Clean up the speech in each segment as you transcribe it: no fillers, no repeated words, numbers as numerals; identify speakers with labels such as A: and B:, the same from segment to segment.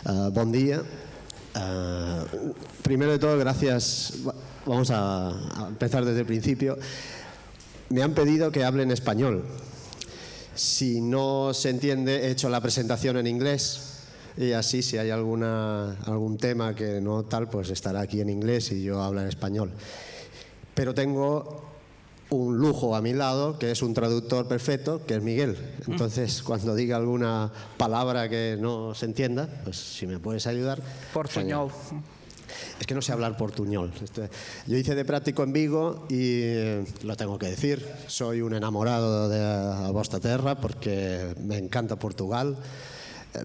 A: Buen día. Primero de todo, gracias. Vamos a empezar desde el principio. Me han pedido que hable en español. Si no se entiende, he hecho la presentación en inglés y así si hay algún tema que no tal, pues estará aquí en inglés y yo hablo en español. Pero tengo un lujo a mi lado, que es un traductor perfecto, que es Miguel. Entonces, cuando diga alguna palabra que no se entienda, pues si me puedes ayudar.
B: Portuñol.
A: Es que no sé hablar portuñol. Yo hice de práctico en Vigo y lo tengo que decir, soy un enamorado de a vosta terra porque me encanta Portugal.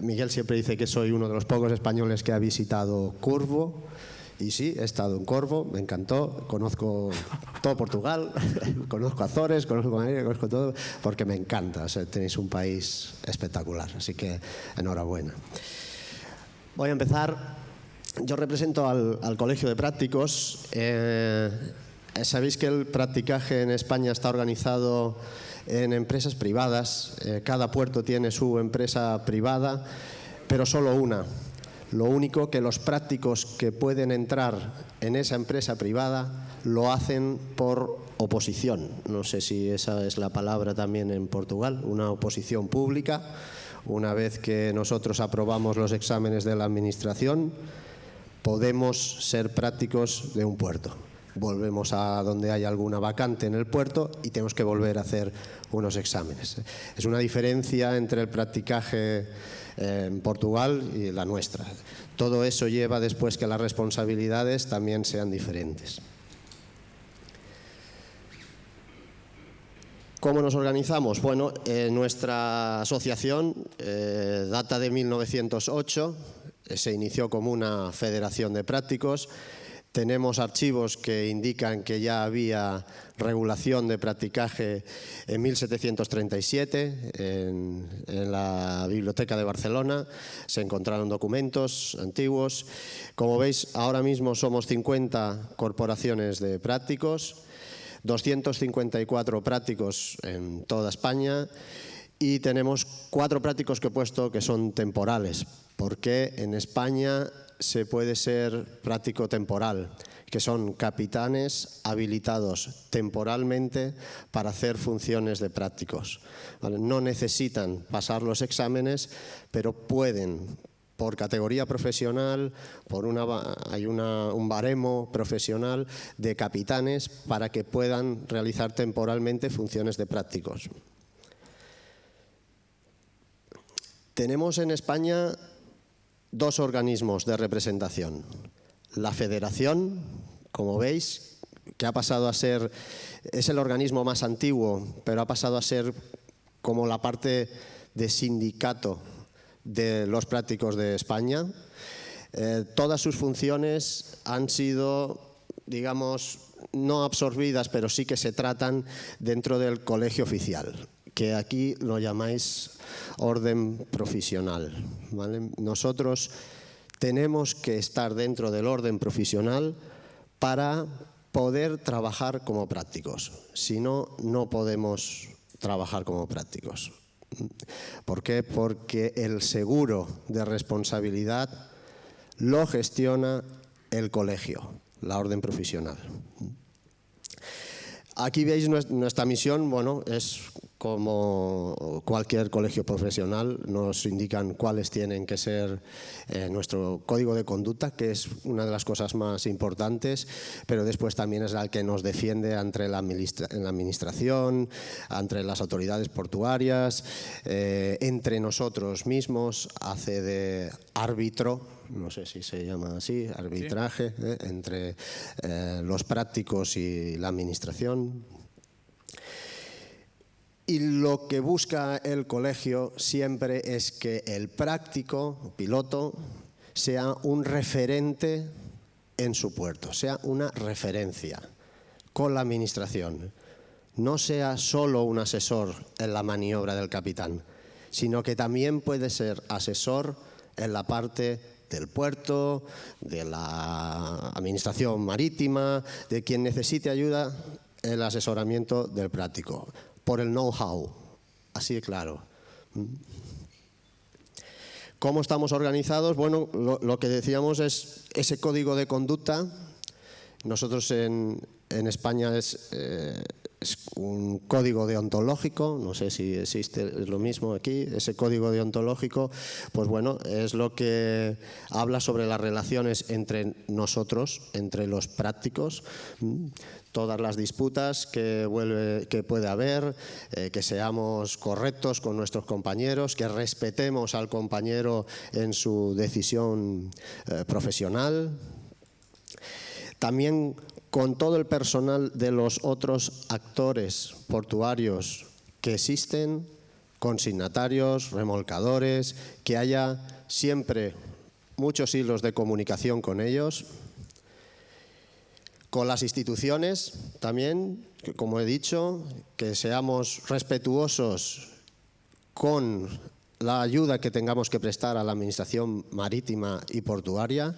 A: Miguel siempre dice que soy uno de los pocos españoles que ha visitado Corvo. Y sí, he estado en Corvo, me encantó, conozco todo Portugal, conozco Azores, conozco Canarias, conozco todo, porque me encanta. O sea, tenéis un país espectacular, así que enhorabuena. Voy a empezar. Yo represento al Colegio de Prácticos. Sabéis que el practicaje en España está organizado en empresas privadas. Cada puerto tiene su empresa privada, pero solo una. Lo único que los prácticos que pueden entrar en esa empresa privada lo hacen por oposición. No sé si esa es la palabra también en Portugal, una oposición pública. Una vez que nosotros aprobamos los exámenes de la administración, podemos ser prácticos de un puerto. Volvemos a donde hay alguna vacante en el puerto y tenemos que volver a hacer unos exámenes. Es una diferencia entre el practicaje en Portugal y la nuestra. Todo eso lleva después que las responsabilidades también sean diferentes. ¿Cómo nos organizamos? Bueno, nuestra asociación data de 1908, se inició como una federación de prácticos. Tenemos archivos que indican que ya había regulación de practicaje en 1737 en la Biblioteca de Barcelona. Se encontraron documentos antiguos. Como veis, ahora mismo somos 50 corporaciones de prácticos, 254 prácticos en toda España y tenemos 4 prácticos que he puesto que son temporales, porque en España se puede ser práctico temporal, que son capitanes habilitados temporalmente para hacer funciones de prácticos. ¿Vale? No necesitan pasar los exámenes, pero pueden, por categoría profesional, hay un baremo profesional de capitanes para que puedan realizar temporalmente funciones de prácticos. Tenemos en España 2 organismos de representación. La Federación, como veis, que ha pasado a ser, es el organismo más antiguo, pero ha pasado a ser como la parte de sindicato de los prácticos de España. Todas sus funciones han sido, digamos, no absorbidas, pero sí que se tratan dentro del colegio oficial, que aquí lo llamáis orden profesional, ¿vale? Nosotros tenemos que estar dentro del orden profesional para poder trabajar como prácticos. Si no, no podemos trabajar como prácticos. ¿Por qué? Porque el seguro de responsabilidad lo gestiona el colegio, la orden profesional. Aquí veis nuestra misión, bueno, es como cualquier colegio profesional, nos indican cuáles tienen que ser nuestro código de conducta, que es una de las cosas más importantes, pero después también es el que nos defiende ante la administración, entre las autoridades portuarias, entre nosotros mismos, hace de árbitro, no sé si se llama así, arbitraje, sí, entre los prácticos y la administración. Y lo que busca el colegio siempre es que el práctico, piloto, sea un referente en su puerto, sea una referencia con la administración. No sea solo un asesor en la maniobra del capitán, sino que también puede ser asesor en la parte del puerto, de la administración marítima, de quien necesite ayuda, el asesoramiento del práctico, por el know-how, así de claro. ¿Cómo estamos organizados? Bueno, lo que decíamos es ese código de conducta. Nosotros en España es un código deontológico, no sé si existe, es lo mismo aquí. Ese código deontológico, pues bueno, es lo que habla sobre las relaciones entre nosotros, entre los prácticos, todas las disputas que puede haber, que seamos correctos con nuestros compañeros, que respetemos al compañero en su decisión profesional. También con todo el personal de los otros actores portuarios que existen, consignatarios, remolcadores, que haya siempre muchos hilos de comunicación con ellos. Con las instituciones también, como he dicho, que seamos respetuosos con la ayuda que tengamos que prestar a la Administración Marítima y Portuaria.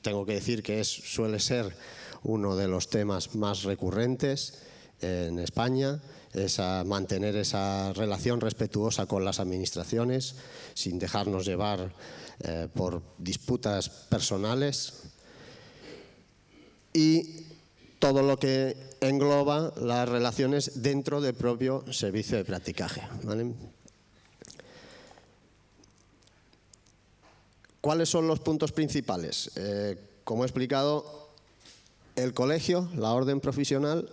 A: Tengo que decir que suele ser uno de los temas más recurrentes en España, es mantener esa relación respetuosa con las administraciones sin dejarnos llevar por disputas personales, y todo lo que engloba las relaciones dentro del propio servicio de practicaje, ¿vale? ¿Cuáles son los puntos principales? Como he explicado, el colegio, la orden profesional,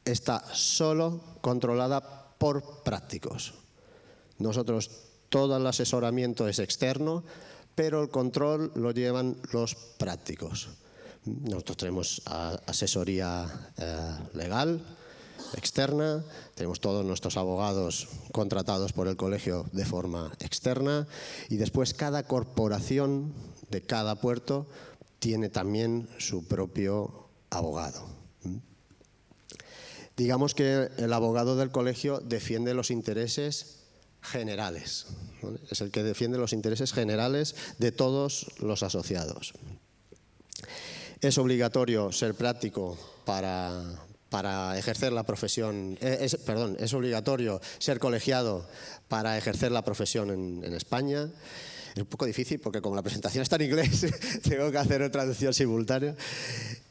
A: está solo controlada por prácticos. Nosotros, todo el asesoramiento es externo, pero el control lo llevan los prácticos. Nosotros tenemos asesoría legal, externa, tenemos todos nuestros abogados contratados por el colegio de forma externa, y después cada corporación de cada puerto tiene también su propio abogado. Digamos que el abogado del colegio defiende los intereses generales, ¿vale? Es el que defiende los intereses generales de todos los asociados. Es obligatorio ser práctico para ejercer la profesión, es obligatorio ser colegiado para ejercer la profesión en España. Es un poco difícil porque como la presentación está en inglés, tengo que hacer una traducción simultánea.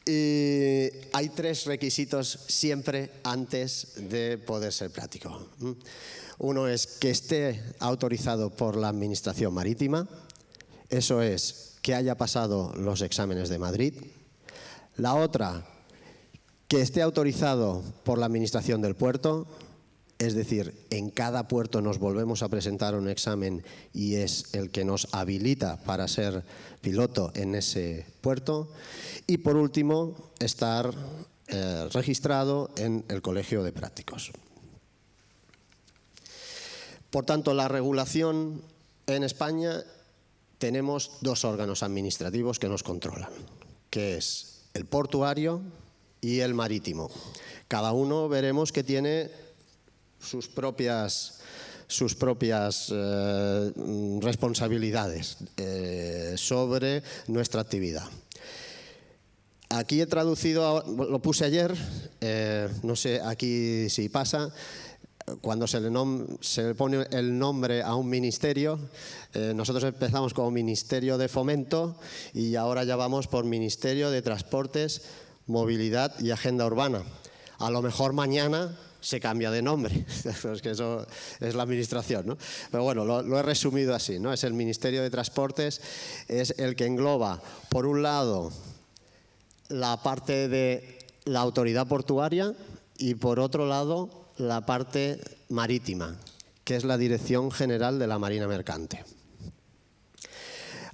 A: Y hay 3 requisitos siempre antes de poder ser práctico. Uno es que esté autorizado por la Administración Marítima, eso es que haya pasado los exámenes de Madrid. La otra, que esté autorizado por la Administración del puerto, es decir, en cada puerto nos volvemos a presentar un examen y es el que nos habilita para ser piloto en ese puerto. Y por último, estar registrado en el Colegio de Prácticos. Por tanto, la regulación en España, tenemos 2 órganos administrativos que nos controlan, que es el portuario y el marítimo. Cada uno veremos que tiene sus propias responsabilidades sobre nuestra actividad. Aquí he traducido, lo puse ayer, no sé aquí si pasa, cuando se le pone el nombre a un ministerio, nosotros empezamos como Ministerio de Fomento y ahora ya vamos por Ministerio de Transportes, Movilidad y Agenda Urbana. A lo mejor mañana se cambia de nombre, es que eso es la administración, ¿no? Pero bueno, lo he resumido así, ¿no? Es el Ministerio de Transportes, es el que engloba, por un lado, la parte de la autoridad portuaria y por otro lado, la parte marítima, que es la Dirección General de la Marina Mercante.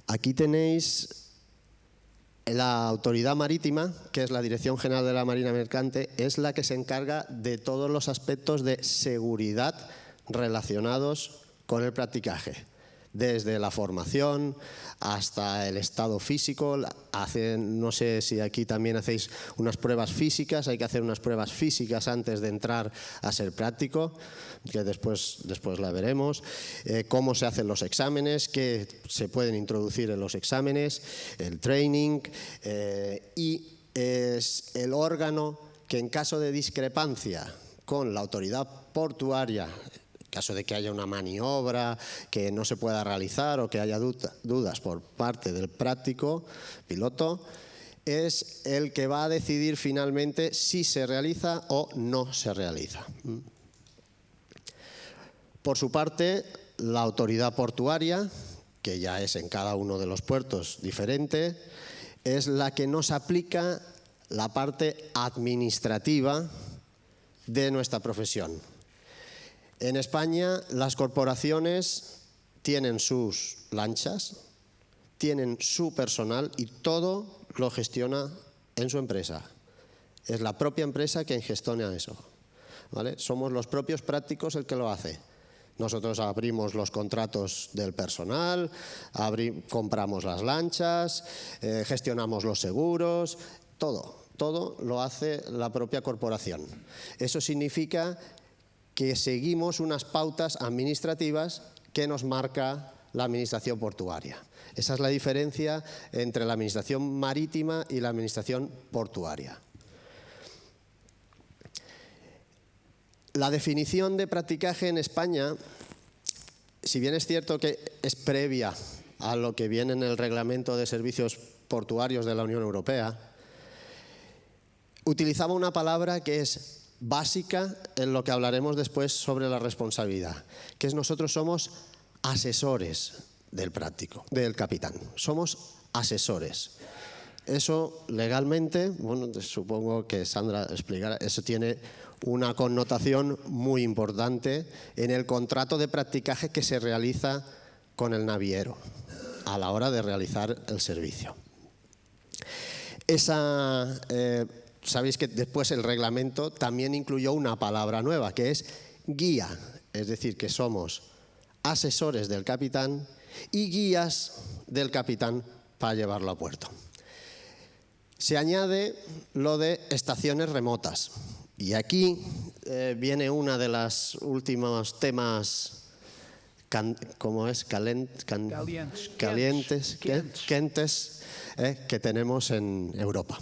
A: Aquí tenéis la autoridad marítima, que es la Dirección General de la Marina Mercante, es la que se encarga de todos los aspectos de seguridad relacionados con el practicaje, desde la formación hasta el estado físico. No sé si aquí también hacéis unas pruebas físicas, hay que hacer unas pruebas físicas antes de entrar a ser práctico, que después la veremos. Cómo se hacen los exámenes, qué se pueden introducir en los exámenes, el training, y es el órgano que en caso de discrepancia con la autoridad portuaria, caso de que haya una maniobra que no se pueda realizar o que haya dudas por parte del práctico piloto, es el que va a decidir finalmente si se realiza o no se realiza. Por su parte, la autoridad portuaria, que ya es en cada uno de los puertos diferente, es la que nos aplica la parte administrativa de nuestra profesión. En España, las corporaciones tienen sus lanchas, tienen su personal y todo lo gestiona en su empresa. Es la propia empresa quien gestiona eso, ¿vale? Somos los propios prácticos el que lo hace. Nosotros abrimos los contratos del personal, compramos las lanchas, gestionamos los seguros, todo lo hace la propia corporación. Eso significa que seguimos unas pautas administrativas que nos marca la administración portuaria. Esa es la diferencia entre la administración marítima y la administración portuaria. La definición de practicaje en España, si bien es cierto que es previa a lo que viene en el Reglamento de Servicios Portuarios de la Unión Europea, utilizaba una palabra que es básica en lo que hablaremos después sobre la responsabilidad, que es nosotros somos asesores del capitán. Somos asesores. Eso legalmente, bueno, supongo que Sandra explicará, eso tiene una connotación muy importante en el contrato de practicaje que se realiza con el naviero a la hora de realizar el servicio. Sabéis que después el reglamento también incluyó una palabra nueva, que es guía, es decir, que somos asesores del capitán y guías del capitán para llevarlo a puerto. Se añade lo de estaciones remotas. Y aquí viene una de los últimos temas, ¿cómo es? Calientes, que tenemos en Europa,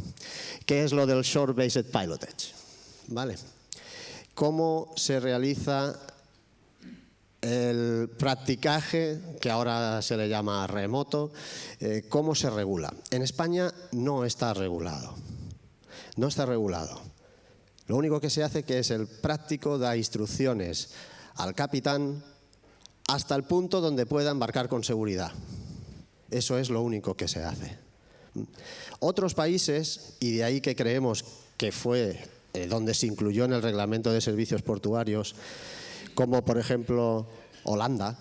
A: que es lo del Shore-Based Pilotage. ¿Vale? ¿Cómo se realiza el practicaje, que ahora se le llama remoto? ¿Cómo se regula? En España no está regulado. No está regulado. Lo único que se hace que es el práctico da instrucciones al capitán hasta el punto donde pueda embarcar con seguridad. Eso es lo único que se hace. Otros países, y de ahí que creemos que fue donde se incluyó en el Reglamento de Servicios Portuarios, como por ejemplo Holanda,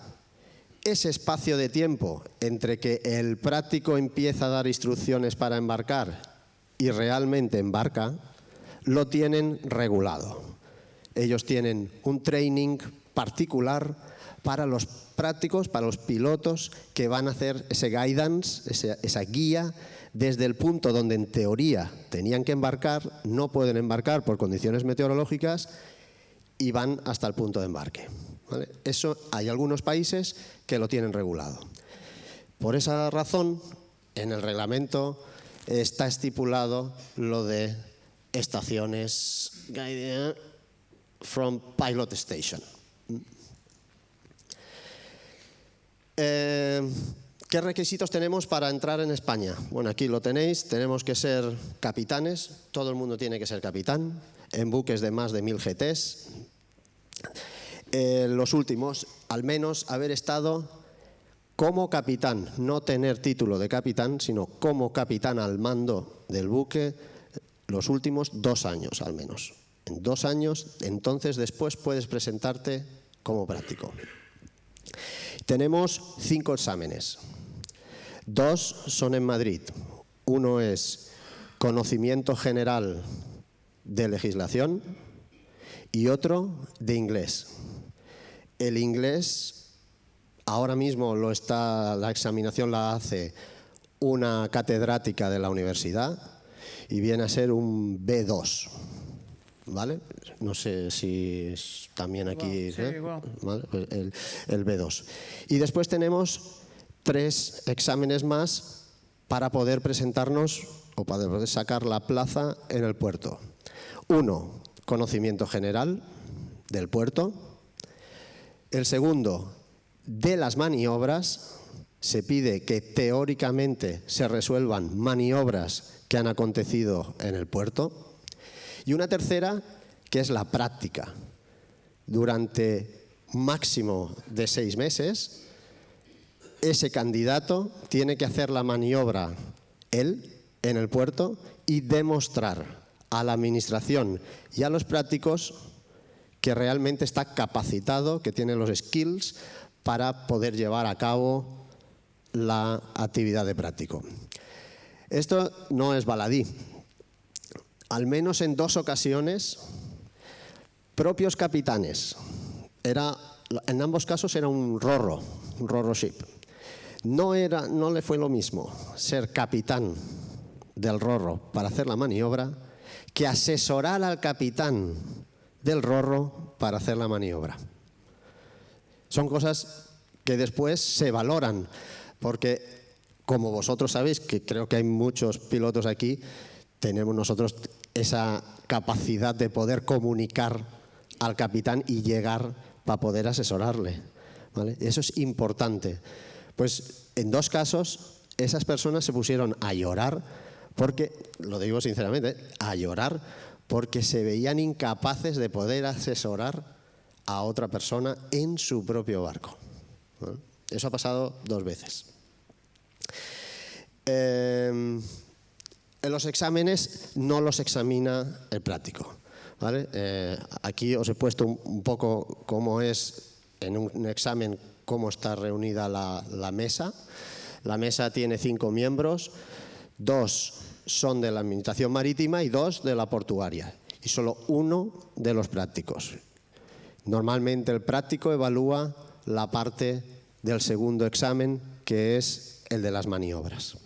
A: ese espacio de tiempo entre que el práctico empieza a dar instrucciones para embarcar y realmente embarca, lo tienen regulado. Ellos tienen un training particular para los prácticos, para los pilotos que van a hacer ese guidance, esa guía, desde el punto donde en teoría tenían que embarcar, no pueden embarcar por condiciones meteorológicas y van hasta el punto de embarque. ¿Vale? Eso hay algunos países que lo tienen regulado. Por esa razón, en el reglamento está estipulado lo de estaciones from pilot station. ¿Qué requisitos tenemos para entrar en España? Bueno, aquí lo tenéis, tenemos que ser capitanes, todo el mundo tiene que ser capitán, en buques de más de 1000 GTs. Los últimos, al menos haber estado como capitán, no tener título de capitán, sino como capitán al mando del buque los últimos 2 años al menos. En 2 años, entonces después puedes presentarte como práctico. Tenemos 5 exámenes. 2 son en Madrid. Uno es conocimiento general de legislación y otro de inglés. El inglés ahora mismo la examinación la hace una catedrática de la universidad y viene a ser un B2, ¿vale? No sé si también aquí...
B: Sí, igual.
A: ¿Vale? Pues el B2. Y después tenemos 3 exámenes más para poder presentarnos o para poder sacar la plaza en el puerto. 1, conocimiento general del puerto. El segundo, de las maniobras, se pide que teóricamente se resuelvan maniobras que han acontecido en el puerto. Y una tercera, que es la práctica. Durante máximo de 6 meses, ese candidato tiene que hacer la maniobra él en el puerto y demostrar a la administración y a los prácticos que realmente está capacitado, que tiene los skills para poder llevar a cabo la actividad de práctico. Esto no es baladí. Al menos en 2 ocasiones, propios capitanes, en ambos casos era un ro-ro ship. No le fue lo mismo ser capitán del ro-ro para hacer la maniobra que asesorar al capitán del ro-ro para hacer la maniobra. Son cosas que después se valoran, porque como vosotros sabéis, que creo que hay muchos pilotos aquí, tenemos nosotros esa capacidad de poder comunicar al capitán y llegar para poder asesorarle, ¿vale? Eso es importante. Pues en 2 casos esas personas se pusieron a llorar porque, lo digo sinceramente, a llorar porque se veían incapaces de poder asesorar a otra persona en su propio barco, ¿no? Eso ha pasado 2 veces. En los exámenes no los examina el práctico, ¿vale? Aquí os he puesto un poco cómo es en un examen, cómo está reunida la mesa. La mesa tiene 5 miembros, 2 son de la Administración Marítima y 2 de la portuaria, y solo 1 de los prácticos. Normalmente el práctico evalúa la parte del segundo examen, que es el de las maniobras.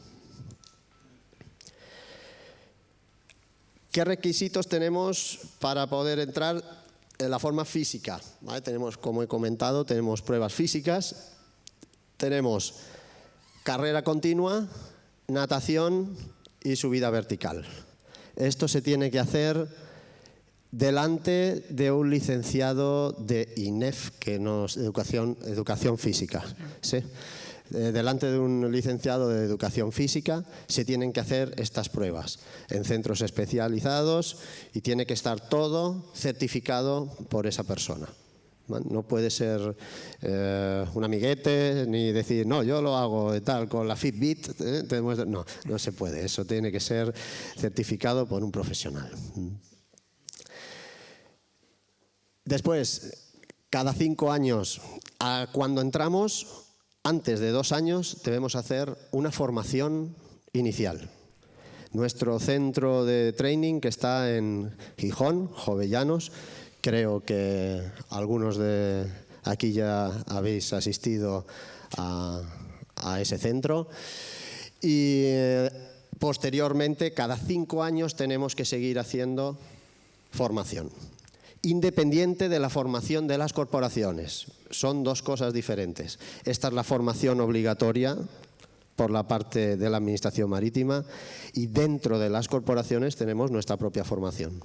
A: ¿Qué requisitos tenemos para poder entrar en la forma física? ¿Vale? Tenemos, como he comentado, tenemos pruebas físicas, tenemos carrera continua, natación y subida vertical. Esto se tiene que hacer delante de un licenciado de INEF, que es educación física. ¿Sí? Delante de un licenciado de educación física se tienen que hacer estas pruebas en centros especializados y tiene que estar todo certificado por esa persona. No puede ser un amiguete ni decir, no, yo lo hago tal con la Fitbit. No, no se puede. Eso tiene que ser certificado por un profesional. Después, cada 5 años, cuando entramos, antes de 2 años, debemos hacer una formación inicial. Nuestro centro de training, que está en Gijón, Jovellanos, creo que algunos de aquí ya habéis asistido a ese centro. Y posteriormente, cada 5 años, tenemos que seguir haciendo formación, independiente de la formación de las corporaciones. Son 2 cosas diferentes. Esta es la formación obligatoria por la parte de la Administración Marítima y dentro de las corporaciones tenemos nuestra propia formación.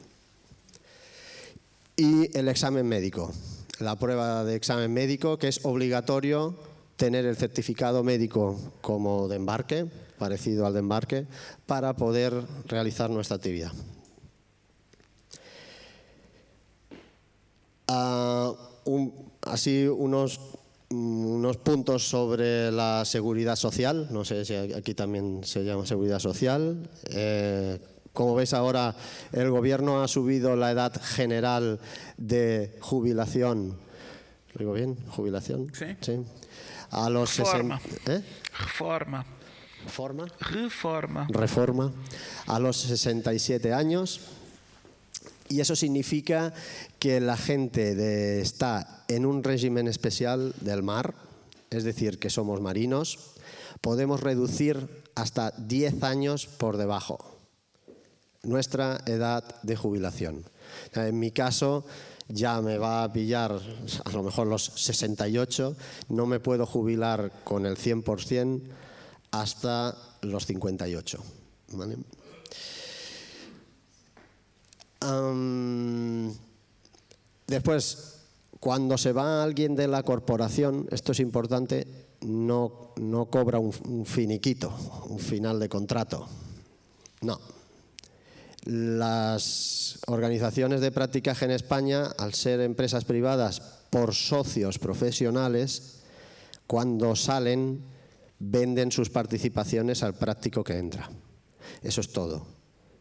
A: Y el examen médico, la prueba de examen médico, que es obligatorio tener el certificado médico como de embarque, parecido al de embarque, para poder realizar nuestra actividad. Así unos puntos sobre la seguridad social. No sé si aquí también se llama seguridad social. Como veis ahora, el gobierno ha subido la edad general de jubilación. ¿Lo digo bien? ¿Jubilación?
B: Sí.
A: Sí. A los 60.
B: Reforma.
A: ¿Forma?
B: Reforma.
A: Reforma. A los 67 años. Y eso significa que la gente está en un régimen especial del mar, es decir, que somos marinos, podemos reducir hasta 10 años por debajo nuestra edad de jubilación. En mi caso ya me va a pillar a lo mejor los 68, no me puedo jubilar con el 100% hasta los 58. ¿Vale? Después, Cuando se va alguien de la corporación, esto es importante, no cobra un finiquito, un final de contrato. No. Las organizaciones de practicaje en España, al ser empresas privadas por socios profesionales, cuando salen, venden sus participaciones al práctico que entra. Eso es todo.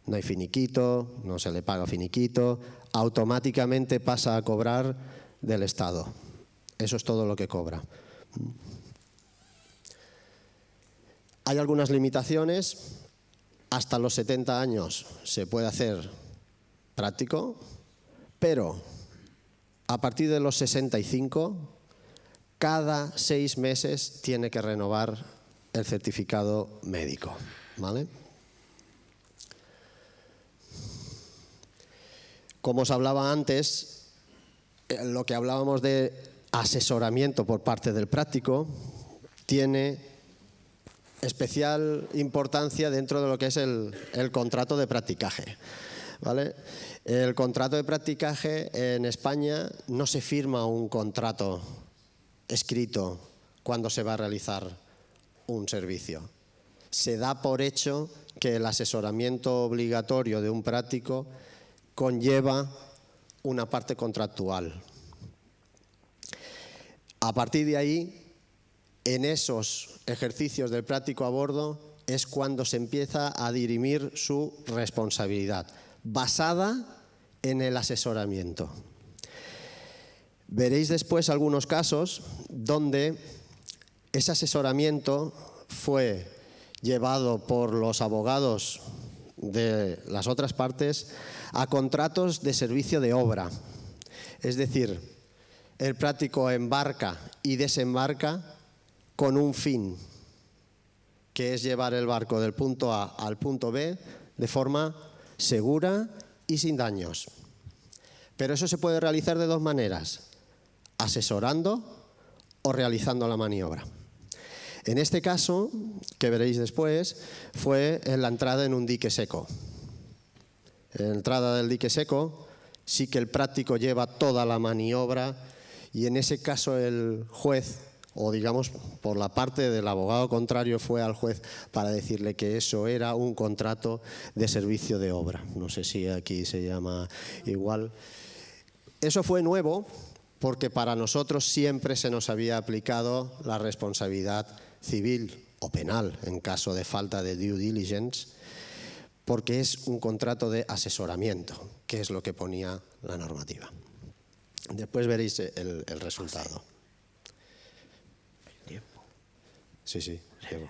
A: No hay finiquito, no se le paga finiquito, automáticamente pasa a cobrar del Estado. Eso es todo lo que cobra. Hay algunas limitaciones. Hasta los 70 años se puede hacer práctico, pero a partir de los 65, cada 6 meses tiene que renovar el certificado médico, ¿vale? Como os hablaba antes, lo que hablábamos de asesoramiento por parte del práctico tiene especial importancia dentro de lo que es el contrato de practicaje, ¿vale? El contrato de practicaje en España no se firma un contrato escrito cuando se va a realizar un servicio. Se da por hecho que el asesoramiento obligatorio de un práctico conlleva una parte contractual. A partir de ahí, en esos ejercicios del práctico a bordo es cuando se empieza a dirimir su responsabilidad, basada en el asesoramiento. Veréis después algunos casos donde ese asesoramiento fue llevado por los abogados de las otras partes a contratos de servicio de obra. Es decir, el práctico embarca y desembarca con un fin, que es llevar el barco del punto A al punto B de forma segura y sin daños. Pero eso se puede realizar de dos maneras: asesorando o realizando la maniobra. En este caso, que veréis después, fue en la entrada en un dique seco. En la entrada del dique seco sí que el práctico lleva toda la maniobra y en ese caso el juez, o digamos por la parte del abogado contrario, fue al juez para decirle que eso era un contrato de servicio de obra. No sé si aquí se llama igual. Eso fue nuevo porque para nosotros siempre se nos había aplicado la responsabilidad civil o penal en caso de falta de due diligence, porque es un contrato de asesoramiento, que es lo que ponía la normativa. Después veréis el resultado. Sí, llevo.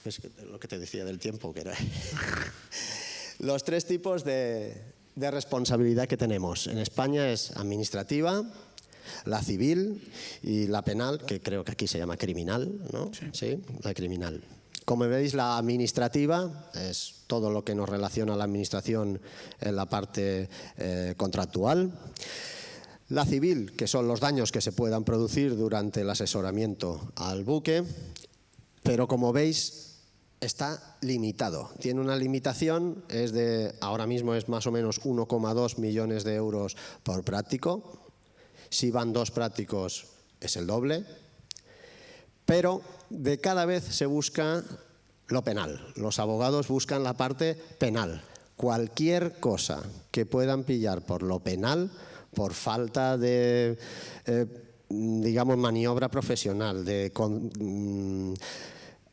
A: Es lo que te decía del tiempo, que era. Los tres tipos de responsabilidad que tenemos en España es administrativa, la civil y la penal, que creo que aquí se llama criminal, ¿no? Sí, la criminal. Como veis, la administrativa es todo lo que nos relaciona a la administración en la parte contractual. La civil, que son los daños que se puedan producir durante el asesoramiento al buque, pero como veis está limitado. Tiene una limitación, ahora mismo es más o menos 1,2 millones de euros por práctico. Si van 2 prácticos es el doble, pero de cada vez se busca lo penal. Los abogados buscan la parte penal. Cualquier cosa que puedan pillar por lo penal, por falta de, digamos, maniobra profesional, de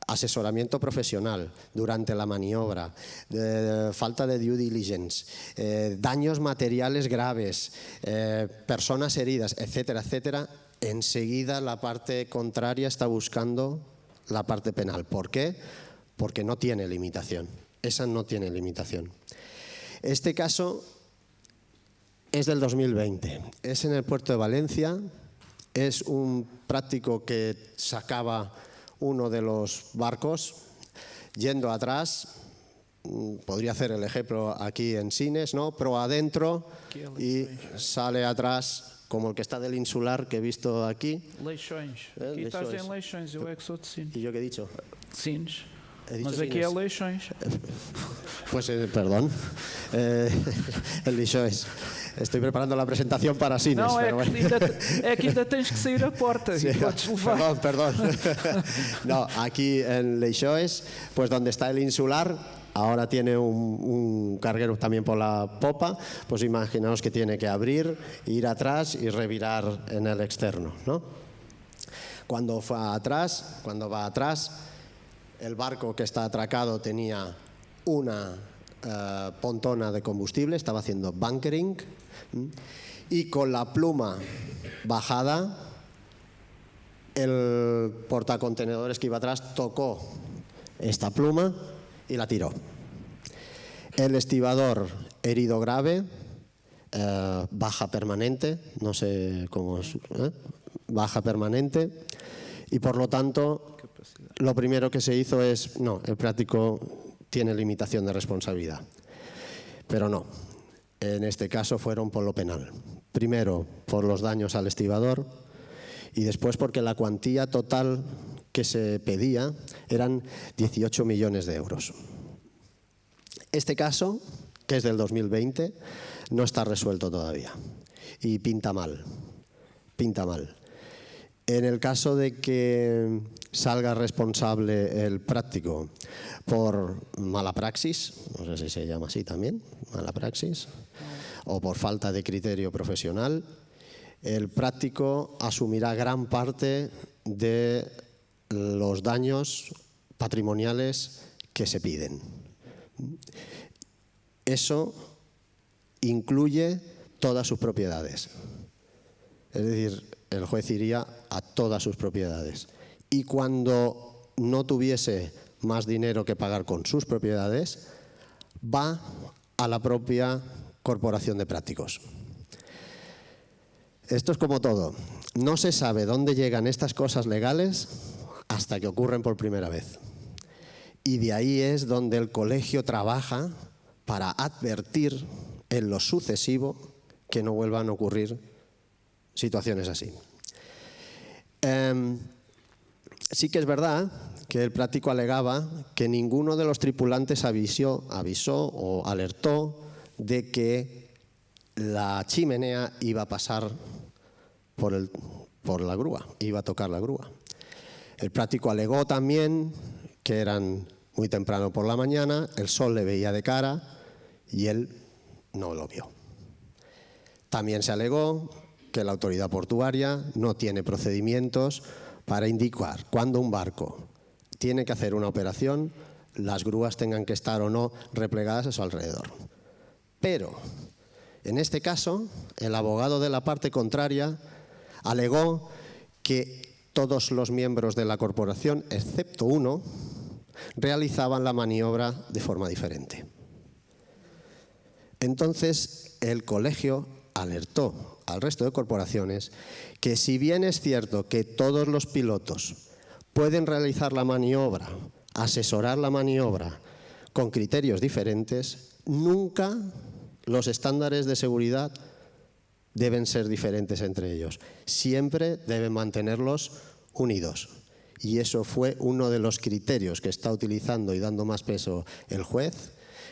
A: asesoramiento profesional durante la maniobra, falta de due diligence, daños materiales graves, personas heridas, etcétera, etcétera, enseguida la parte contraria está buscando la parte penal. ¿Por qué? Porque no tiene limitación. Esa no tiene limitación. Este caso es del 2020. Es en el puerto de Valencia. Es un práctico que sacaba uno de los barcos yendo atrás. Podría hacer el ejemplo aquí en Sines, ¿no? Proa adentro y sale atrás, como el que está del insular que he visto aquí.
B: Leixões. Aqui estás em Leixões, eu é que sou de Sines.
A: ¿Y yo qué he dicho?
B: Sines. Mas aqui é Leixões.
A: Pues perdón, el Leixões. Estoy preparando la presentación para Sines.
B: Não,
A: pero bueno.
B: é que ainda tens que sair a porta
A: Sí,
B: e podes levar.
A: perdón. No, aquí en Leixões, pues donde está el insular, ahora tiene un carguero también por la popa, pues imaginaos que tiene que abrir, ir atrás y revirar en el externo, ¿no? Cuando va atrás, el barco que está atracado tenía una pontona de combustible, estaba haciendo bunkering, y con la pluma bajada, el portacontenedores que iba atrás tocó esta pluma y la tiró. El estibador herido grave, baja permanente, no sé cómo es, baja permanente, y por lo tanto lo primero que se hizo es, no, el práctico tiene limitación de responsabilidad, pero no, en este caso fueron por lo penal. Primero por los daños al estibador y después porque la cuantía total que se pedía eran 18 millones de euros. Este caso, que es del 2020, no está resuelto todavía y pinta mal, pinta mal. En el caso de que salga responsable el práctico por mala praxis, no sé si se llama así también, mala praxis, o por falta de criterio profesional, el práctico asumirá gran parte de los daños patrimoniales que se piden. Eso incluye todas sus propiedades. Es decir, el juez iría a todas sus propiedades. Y cuando no tuviese más dinero que pagar con sus propiedades, va a la propia corporación de prácticos. Esto es como todo. No se sabe dónde llegan estas cosas legales hasta que ocurren por primera vez. Y de ahí es donde el colegio trabaja para advertir en lo sucesivo que no vuelvan a ocurrir situaciones así. Sí que es verdad que el práctico alegaba que ninguno de los tripulantes avisó o alertó de que la chimenea iba a pasar por la grúa, iba a tocar la grúa. El práctico alegó también que eran muy temprano por la mañana, el sol le veía de cara y él no lo vio. También se alegó que la autoridad portuaria no tiene procedimientos para indicar cuando un barco tiene que hacer una operación, las grúas tengan que estar o no replegadas a su alrededor. Pero, en este caso, el abogado de la parte contraria alegó que todos los miembros de la corporación, excepto uno, realizaban la maniobra de forma diferente. Entonces, el colegio alertó al resto de corporaciones que si bien es cierto que todos los pilotos pueden realizar la maniobra, asesorar la maniobra con criterios diferentes, nunca los estándares de seguridad deben ser diferentes entre ellos. Siempre deben mantenerlos unidos. Y eso fue uno de los criterios que está utilizando y dando más peso el juez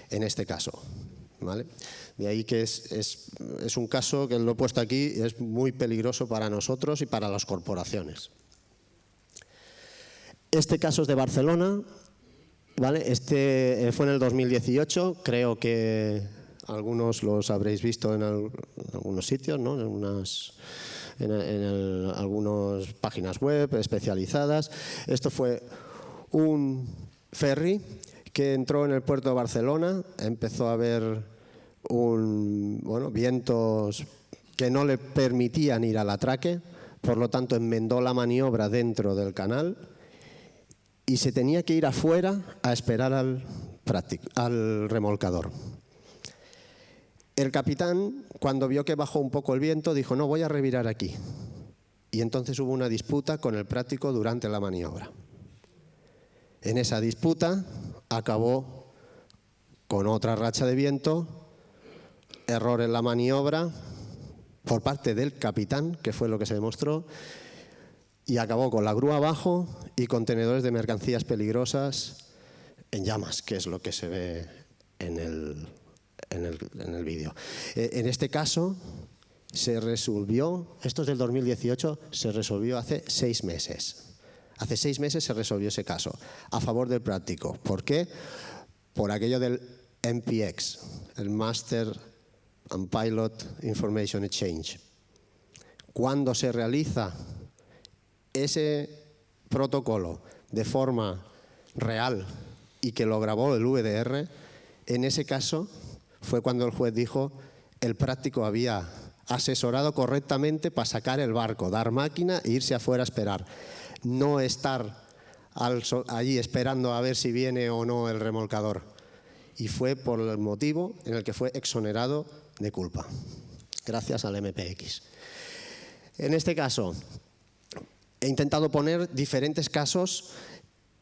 A: en este caso, ¿vale? De ahí que es un caso que lo he puesto aquí y es muy peligroso para nosotros y para las corporaciones. Este caso es de Barcelona, ¿vale? Este fue en el 2018, creo que algunos los habréis visto en algunos sitios, ¿no? En algunas páginas web especializadas. Esto fue un ferry que entró en el puerto de Barcelona, empezó a haber vientos que no le permitían ir al atraque, por lo tanto enmendó la maniobra dentro del canal y se tenía que ir afuera a esperar al remolcador. El capitán, cuando vio que bajó un poco el viento, dijo: no, voy a revirar aquí. Y entonces hubo una disputa con el práctico durante la maniobra. En esa disputa acabó con otra racha de viento, error en la maniobra por parte del capitán, que fue lo que se demostró, y acabó con la grúa abajo y contenedores de mercancías peligrosas en llamas, que es lo que se ve en el vídeo. En este caso se resolvió, esto es del 2018, se resolvió hace 6 meses. Hace 6 meses se resolvió ese caso, a favor del práctico. ¿Por qué? Por aquello del MPX, el Master and Pilot Information Exchange. Cuando se realiza ese protocolo de forma real y que lo grabó el VDR, en ese caso fue cuando el juez dijo el práctico había asesorado correctamente para sacar el barco, dar máquina e irse afuera a esperar. No estar allí esperando a ver si viene o no el remolcador. Y fue por el motivo en el que fue exonerado de culpa, gracias al MPX. En este caso, he intentado poner diferentes casos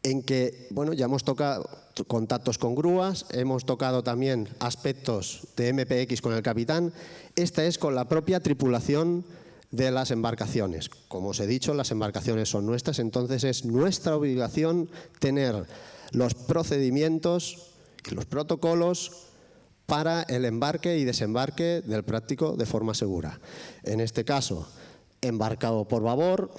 A: en que, bueno, ya hemos tocado contactos con grúas, hemos tocado también aspectos de MPX con el capitán. Esta es con la propia tripulación de las embarcaciones. Como os he dicho, las embarcaciones son nuestras, entonces es nuestra obligación tener los procedimientos y los protocolos para el embarque y desembarque del práctico de forma segura. En este caso, embarcado por babor,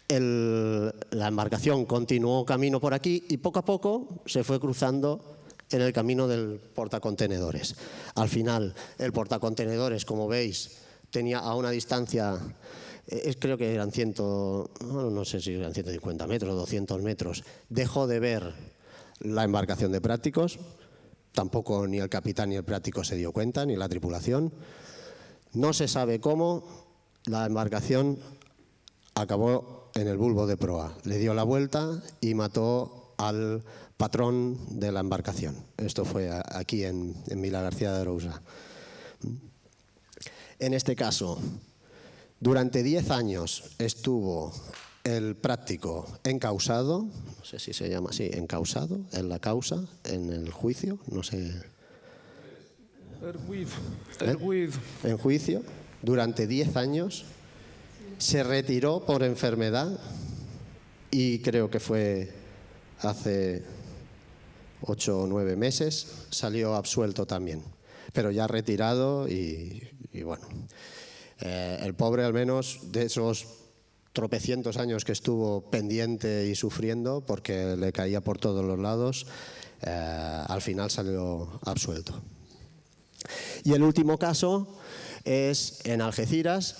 A: la embarcación continuó camino por aquí y poco a poco se fue cruzando en el camino del portacontenedores. Al final, el portacontenedores, como veis, tenía a una distancia, creo que eran no sé si eran 150 metros, 200 metros, dejó de ver la embarcación de prácticos, tampoco ni el capitán ni el práctico se dio cuenta, ni la tripulación. No se sabe cómo la embarcación acabó en el bulbo de proa, le dio la vuelta y mató al patrón de la embarcación. Esto fue aquí en Vilagarcía de Arousa. En este caso, durante 10 años estuvo el práctico encausado, no sé si se llama así, encausado, en la causa, en el juicio, no sé. En juicio, durante 10 años. Se retiró por enfermedad y creo que fue hace 8 o 9 meses, salió absuelto también, pero ya retirado y bueno, el pobre al menos de esos tropecientos años que estuvo pendiente y sufriendo porque le caía por todos los lados, al final salió absuelto. Y el último caso es en Algeciras.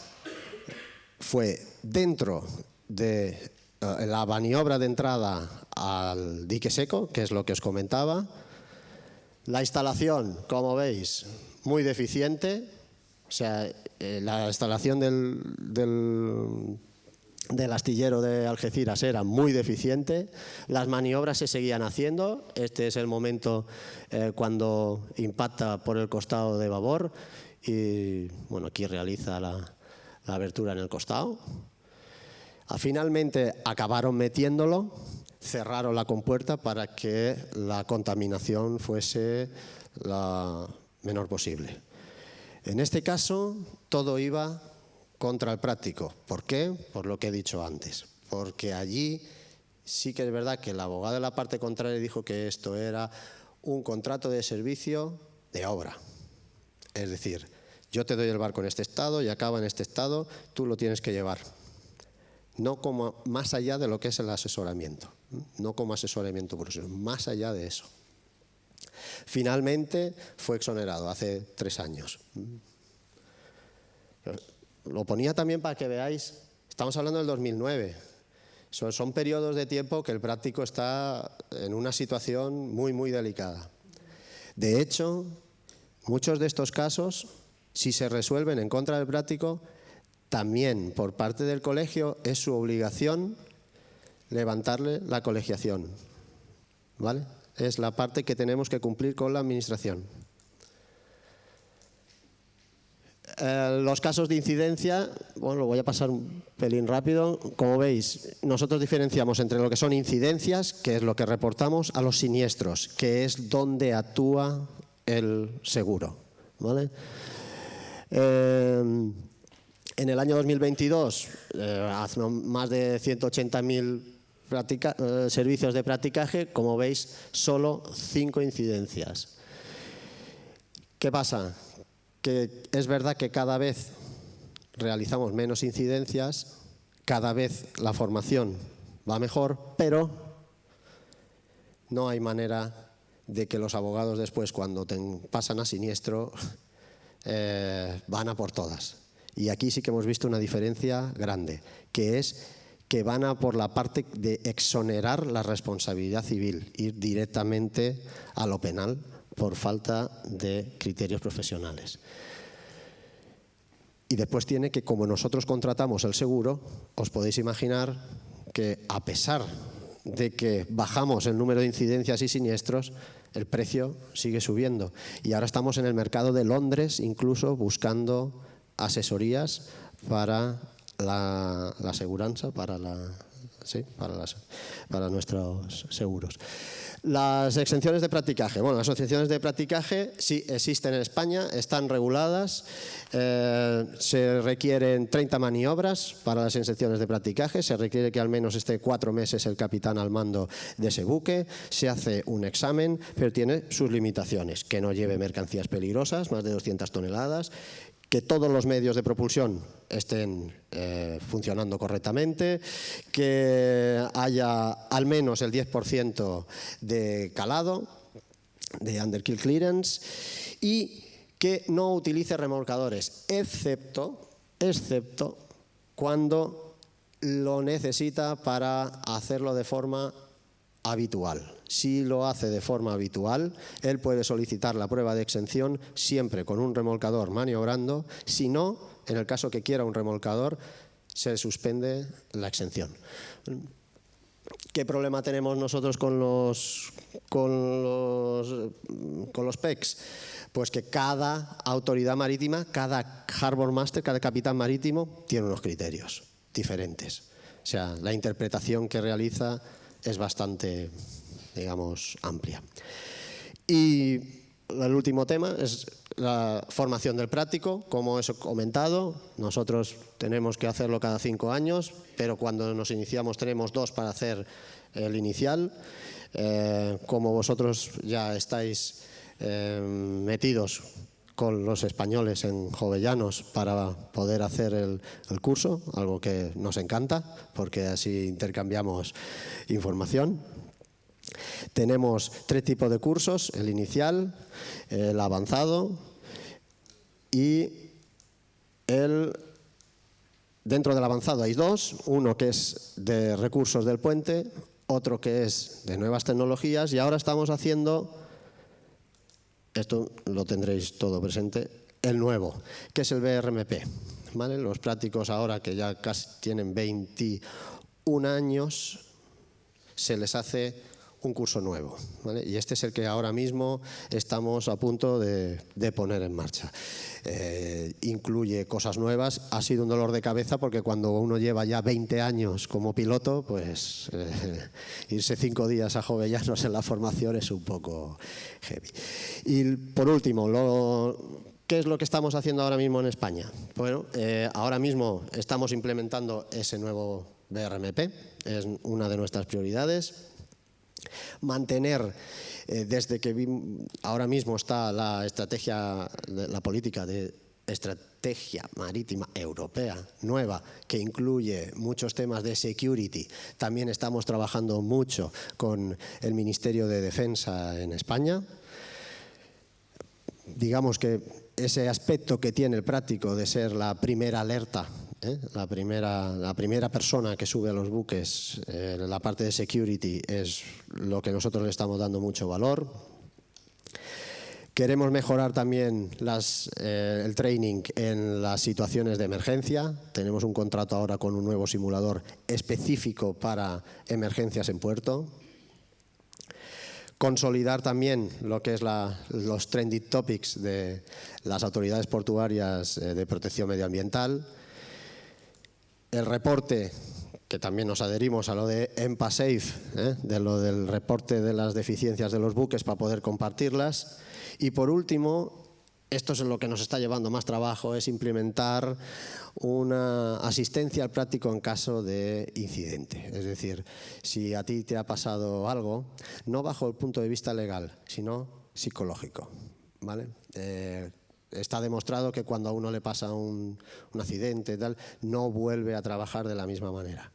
A: Fue dentro de la maniobra de entrada al dique seco, que es lo que os comentaba. La instalación, como veis, muy deficiente. O sea, la instalación del astillero de Algeciras era muy deficiente. Las maniobras se seguían haciendo. Este es el momento cuando impacta por el costado de babor y, bueno, aquí realiza la abertura en el costado. Finalmente acabaron metiéndolo, cerraron la compuerta para que la contaminación fuese la menor posible. En este caso, todo iba contra el práctico. ¿Por qué? Por lo que he dicho antes. Porque allí sí que es verdad que el abogado de la parte contraria dijo que esto era un contrato de servicio de obra. Es decir, yo te doy el barco en este estado y acaba en este estado, tú lo tienes que llevar. No como más allá de lo que es el asesoramiento, no como asesoramiento puro, sino más allá de eso. Finalmente fue exonerado hace 3 años. Lo ponía también para que veáis, estamos hablando del 2009. Son periodos de tiempo que el práctico está en una situación muy, muy delicada. De hecho, muchos de estos casos, si se resuelven en contra del práctico, también por parte del colegio es su obligación levantarle la colegiación, ¿vale? Es la parte que tenemos que cumplir con la administración. Los casos de incidencia, bueno, lo voy a pasar un pelín rápido. Como veis, nosotros diferenciamos entre lo que son incidencias, que es lo que reportamos, a los siniestros, que es donde actúa el seguro, ¿vale? En el año 2022, más de 180.000 servicios de practicaje, como veis, solo 5 incidencias. ¿Qué pasa? Que es verdad que cada vez realizamos menos incidencias, cada vez la formación va mejor, pero no hay manera de que los abogados después, cuando pasan a siniestro, van a por todas. Y aquí sí que hemos visto una diferencia grande, que es que van a por la parte de exonerar la responsabilidad civil, ir directamente a lo penal por falta de criterios profesionales. Y después tiene que, como nosotros contratamos el seguro, os podéis imaginar que a pesar de que bajamos el número de incidencias y siniestros, el precio sigue subiendo. Y ahora estamos en el mercado de Londres, incluso buscando asesorías para la aseguranza, para nuestros seguros. Las exenciones de practicaje. Bueno, las asociaciones de practicaje sí existen en España, están reguladas. Se requieren 30 maniobras para las exenciones de practicaje. Se requiere que al menos esté 4 meses el capitán al mando de ese buque. Se hace un examen, pero tiene sus limitaciones. Que no lleve mercancías peligrosas, más de 200 toneladas. Que todos los medios de propulsión estén funcionando correctamente, que haya al menos el 10% de calado, de underkill clearance, y que no utilice remolcadores, excepto cuando lo necesita para hacerlo de forma habitual. Si lo hace de forma habitual, él puede solicitar la prueba de exención siempre con un remolcador maniobrando. Si no, en el caso que quiera un remolcador, se suspende la exención. ¿Qué problema tenemos nosotros con los PECs? Pues que cada autoridad marítima, cada Harbour Master, cada capitán marítimo tiene unos criterios diferentes. O sea, la interpretación que realiza es bastante, digamos, amplia. Y el último tema es la formación del práctico. Como os he comentado, nosotros tenemos que hacerlo cada 5 años, pero cuando nos iniciamos tenemos 2 para hacer el inicial. Como vosotros ya estáis metidos con los españoles en Jovellanos para poder hacer el curso, algo que nos encanta porque así intercambiamos información. Tenemos 3 tipos de cursos: el inicial, el avanzado y dentro del avanzado hay 2, uno que es de recursos del puente, otro que es de nuevas tecnologías, y ahora estamos haciendo, esto lo tendréis todo presente, el nuevo, que es el BRMP. ¿Vale? Los prácticos ahora que ya casi tienen 21 años, se les hace un curso nuevo, ¿vale? Y este es el que ahora mismo estamos a punto de poner en marcha. Incluye cosas nuevas. Ha sido un dolor de cabeza porque cuando uno lleva ya 20 años como piloto, pues irse 5 días a Jovellanos en la formación es un poco heavy. Y por último, ¿qué es lo que estamos haciendo ahora mismo en España? Bueno, ahora mismo estamos implementando ese nuevo BRMP, es una de nuestras prioridades. Mantener, desde que ahora mismo está la estrategia, la política de estrategia marítima europea nueva, que incluye muchos temas de security. También estamos trabajando mucho con el Ministerio de Defensa en España. Digamos que ese aspecto que tiene el práctico de ser la primera alerta, la primera persona que sube a los buques, la parte de security, es lo que nosotros le estamos dando mucho valor. Queremos mejorar también el training en las situaciones de emergencia. Tenemos un contrato ahora con un nuevo simulador específico para emergencias en puerto. Consolidar también lo que es los trending topics de las autoridades portuarias de protección medioambiental. El reporte, que también nos adherimos a lo de EMPA-SAFE, de lo del reporte de las deficiencias de los buques para poder compartirlas. Y por último, esto es lo que nos está llevando más trabajo, es implementar una asistencia al práctico en caso de incidente. Es decir, si a ti te ha pasado algo, no bajo el punto de vista legal, sino psicológico, ¿vale? Está demostrado que cuando a uno le pasa un accidente, tal, no vuelve a trabajar de la misma manera.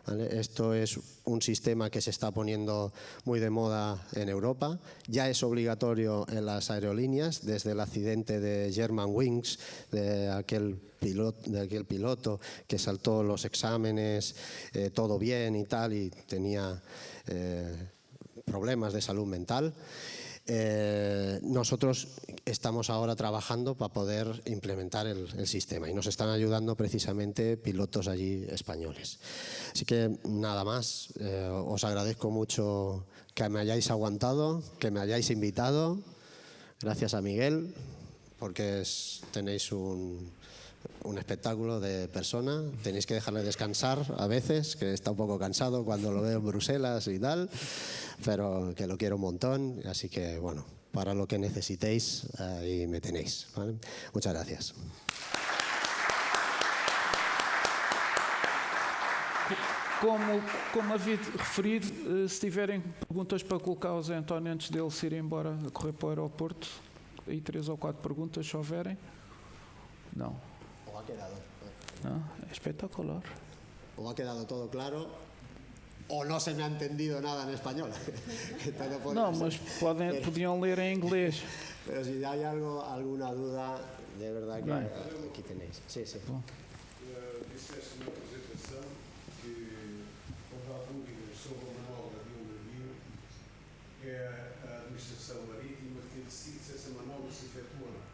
A: ¿Vale? Esto es un sistema que se está poniendo muy de moda en Europa. Ya es obligatorio en las aerolíneas, desde el accidente de Germanwings, de aquel piloto que saltó los exámenes, todo bien y tal, y tenía problemas de salud mental. Nosotros estamos ahora trabajando para poder implementar el sistema y nos están ayudando precisamente pilotos allí españoles. Así que nada más, os agradezco mucho que me hayáis aguantado, que me hayáis invitado. Gracias a Miguel, porque tenéis un espectáculo de persona. Tenéis que dejarle descansar a veces, que está un poco cansado cuando lo veo en Bruselas y tal, pero que lo quiero un montón. Así que, bueno, para lo que necesitéis, ahí me tenéis, ¿vale? Muchas gracias.
B: Como havia referido, se tiverem perguntas para colocar ao Zé António antes dele se ir embora a correr para o aeroporto, aí 3 ou 4 perguntas, se houverem. Não.
A: ¿O ha quedado?
B: Não, é espetacular.
A: ¿O ha quedado todo claro? ¿O no se me ha entendido nada en español?
B: Não, mas podiam ler em inglês.
A: Pero si hay alguna duda, de verdad que aquí tenéis. Sí, sí.
C: Disseste na apresentação que quando há dúvidas sobre a manobra de um navio, é a administração marítima que decide se essa manobra se efetua ou não.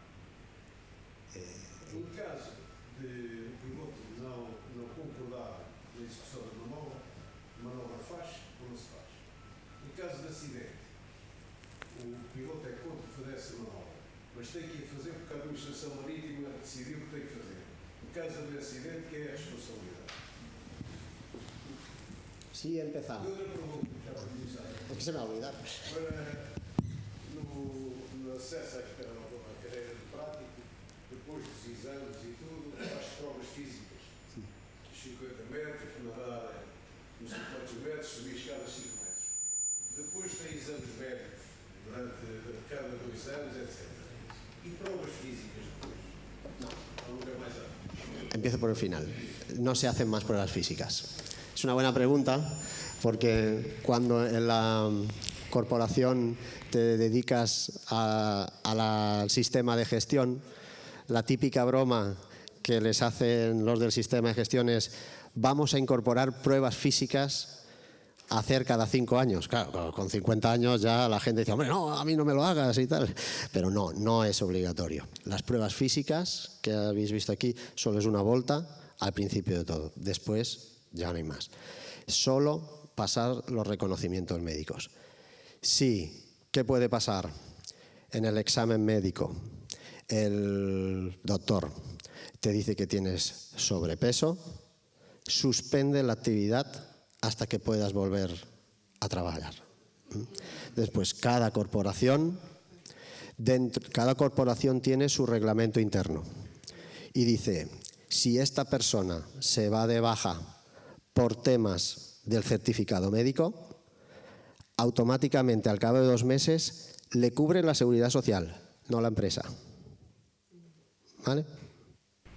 C: No caso de o piloto não concordar na execução da manobra, a manobra faz ou não se faz. No caso de acidente, o piloto é contra fazer essa manobra, mas tem que ir fazer porque a administração marítima decidiu que tem que fazer. No caso de acidente, que é a responsabilidade?
A: Sí, empezamos.
C: E outra pergunta, já para começar.
A: Es que se me va a olvidar.
C: No acesso à carreira de prático, depois dos exames e tudo, faz provas físicas. 50 metros, nadar nos 50 metros, subir escadas 5 metros. Depois tem exames médicos durante cada 2 anos, etc. E provas físicas depois?
A: No.
C: Nunca mais há.
A: Empiezo por el final. No se hacen más pruebas físicas. Es una buena pregunta porque cuando en la corporación te dedicas al sistema de gestión, la típica broma que les hacen los del sistema de gestión es: vamos a incorporar pruebas físicas a hacer cada 5 años. Claro, con 50 años ya la gente dice: hombre, no, a mí no me lo hagas y tal. Pero no es obligatorio. Las pruebas físicas que habéis visto aquí solo es una volta al principio de todo. Después ya no hay más. Solo pasar los reconocimientos médicos. Sí, ¿qué puede pasar? En el examen médico, el doctor te dice que tienes sobrepeso, suspende la actividad hasta que puedas volver a trabajar. Después, cada corporación tiene su reglamento interno y dice: si esta persona se va de baja por temas del certificado médico, automáticamente al cabo de 2 meses le cubre la seguridad social, no la empresa. ¿Vale?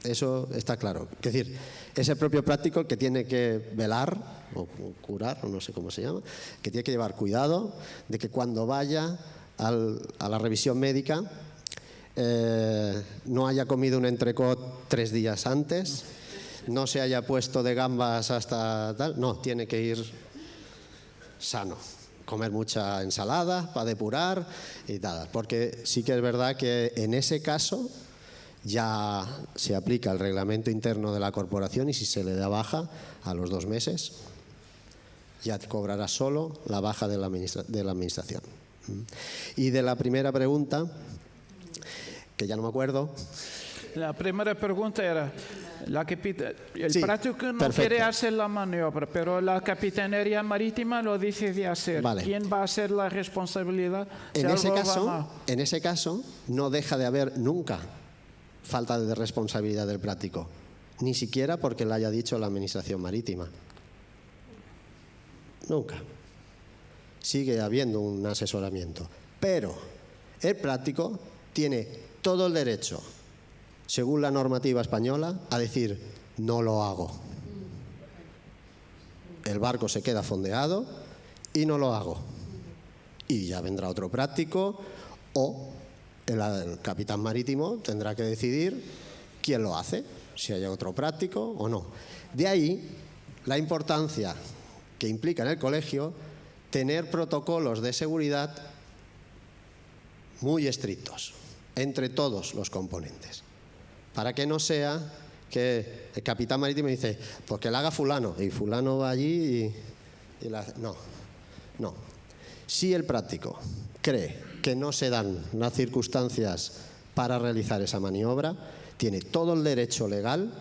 A: Eso está claro. Es decir, es el propio práctico el que tiene que velar o curar, o no sé cómo se llama, que tiene que llevar cuidado de que cuando vaya a la revisión médica no haya comido un entrecot 3 días antes, no se haya puesto de gambas hasta tal. No, tiene que ir sano. Comer mucha ensalada para depurar y tal. Porque sí que es verdad que en ese caso ya se aplica el reglamento interno de la corporación y si se le da baja a los 2 meses ya cobrará solo la baja de la administración. Y de la primera pregunta, que ya no me acuerdo,
B: La primera pregunta era, el
A: Sí,
B: práctico no
A: perfecto.
B: quiere hacer la maniobra, pero la Capitanería Marítima lo decide hacer.
A: Vale.
B: ¿Quién va a hacer la responsabilidad? Si
A: En
B: algo va mal?
A: ese caso, no deja de haber nunca falta de responsabilidad del práctico, ni siquiera porque lo haya dicho la Administración Marítima. Nunca. Sigue habiendo un asesoramiento. Pero el práctico tiene todo el derecho, según la normativa española, a decir, no lo hago. El barco se queda fondeado y no lo hago. Y ya vendrá otro práctico o el capitán marítimo tendrá que decidir quién lo hace, si hay otro práctico o no. De ahí la importancia que implica en el colegio tener protocolos de seguridad muy estrictos entre todos los componentes, para que no sea que el capitán marítimo dice, pues que la haga fulano, y fulano va allí y la hace. No, no. Si el práctico cree que no se dan las circunstancias para realizar esa maniobra, tiene todo el derecho legal,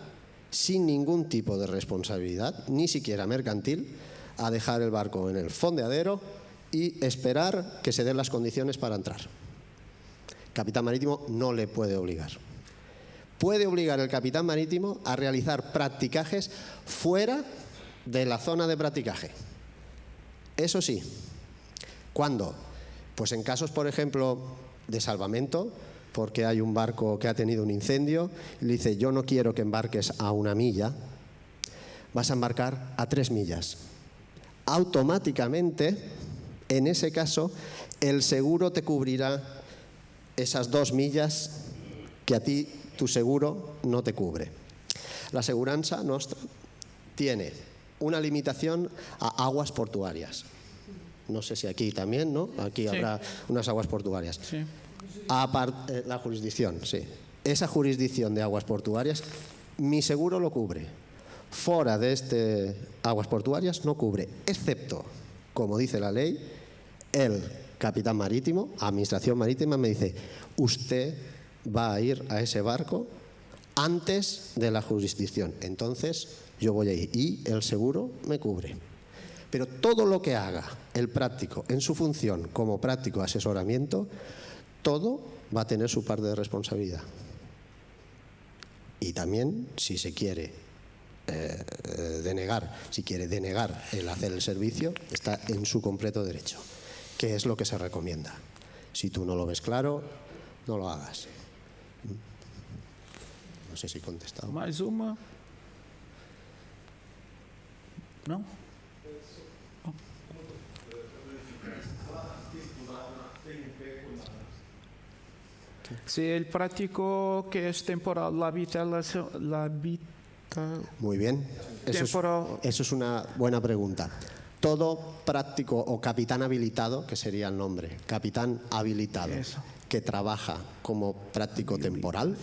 A: sin ningún tipo de responsabilidad, ni siquiera mercantil, a dejar el barco en el fondeadero y esperar que se den las condiciones para entrar. Capitán marítimo no le puede obligar. Puede obligar el capitán marítimo a realizar practicajes fuera de la zona de practicaje. Eso sí. ¿Cuándo? Pues en casos, por ejemplo, de salvamento, porque hay un barco que ha tenido un incendio y le dice, yo no quiero que embarques a 1 milla, vas a embarcar a 3 millas. Automáticamente, en ese caso, el seguro te cubrirá esas 2 millas que a ti tu seguro no te cubre. La aseguranza nuestra tiene una limitación a aguas portuarias. No sé si aquí también, ¿no? Aquí
B: Sí.
A: habrá unas aguas portuarias.
B: Sí.
A: La jurisdicción, sí. Esa jurisdicción de aguas portuarias, mi seguro lo cubre. Fuera de este aguas portuarias no cubre, excepto, como dice la ley, el capitán marítimo, administración marítima, me dice, usted va a ir a ese barco antes de la jurisdicción. Entonces yo voy a ir y el seguro me cubre. Pero todo lo que haga el práctico en su función como práctico de asesoramiento, todo va a tener su parte de responsabilidad. Y también, si se quiere denegar el hacer el servicio, está en su completo derecho, que es lo que se recomienda. Si tú no lo ves claro, no lo hagas. No sé si he contestado.
B: Mais uma? Não? Si el práctico que es temporal, la habita
A: Muy bien.
B: Temporal.
A: Eso es una buena pregunta. Todo práctico o capitán habilitado, que sería el nombre, capitán habilitado,
B: Eso.
A: que trabaja como práctico temporal,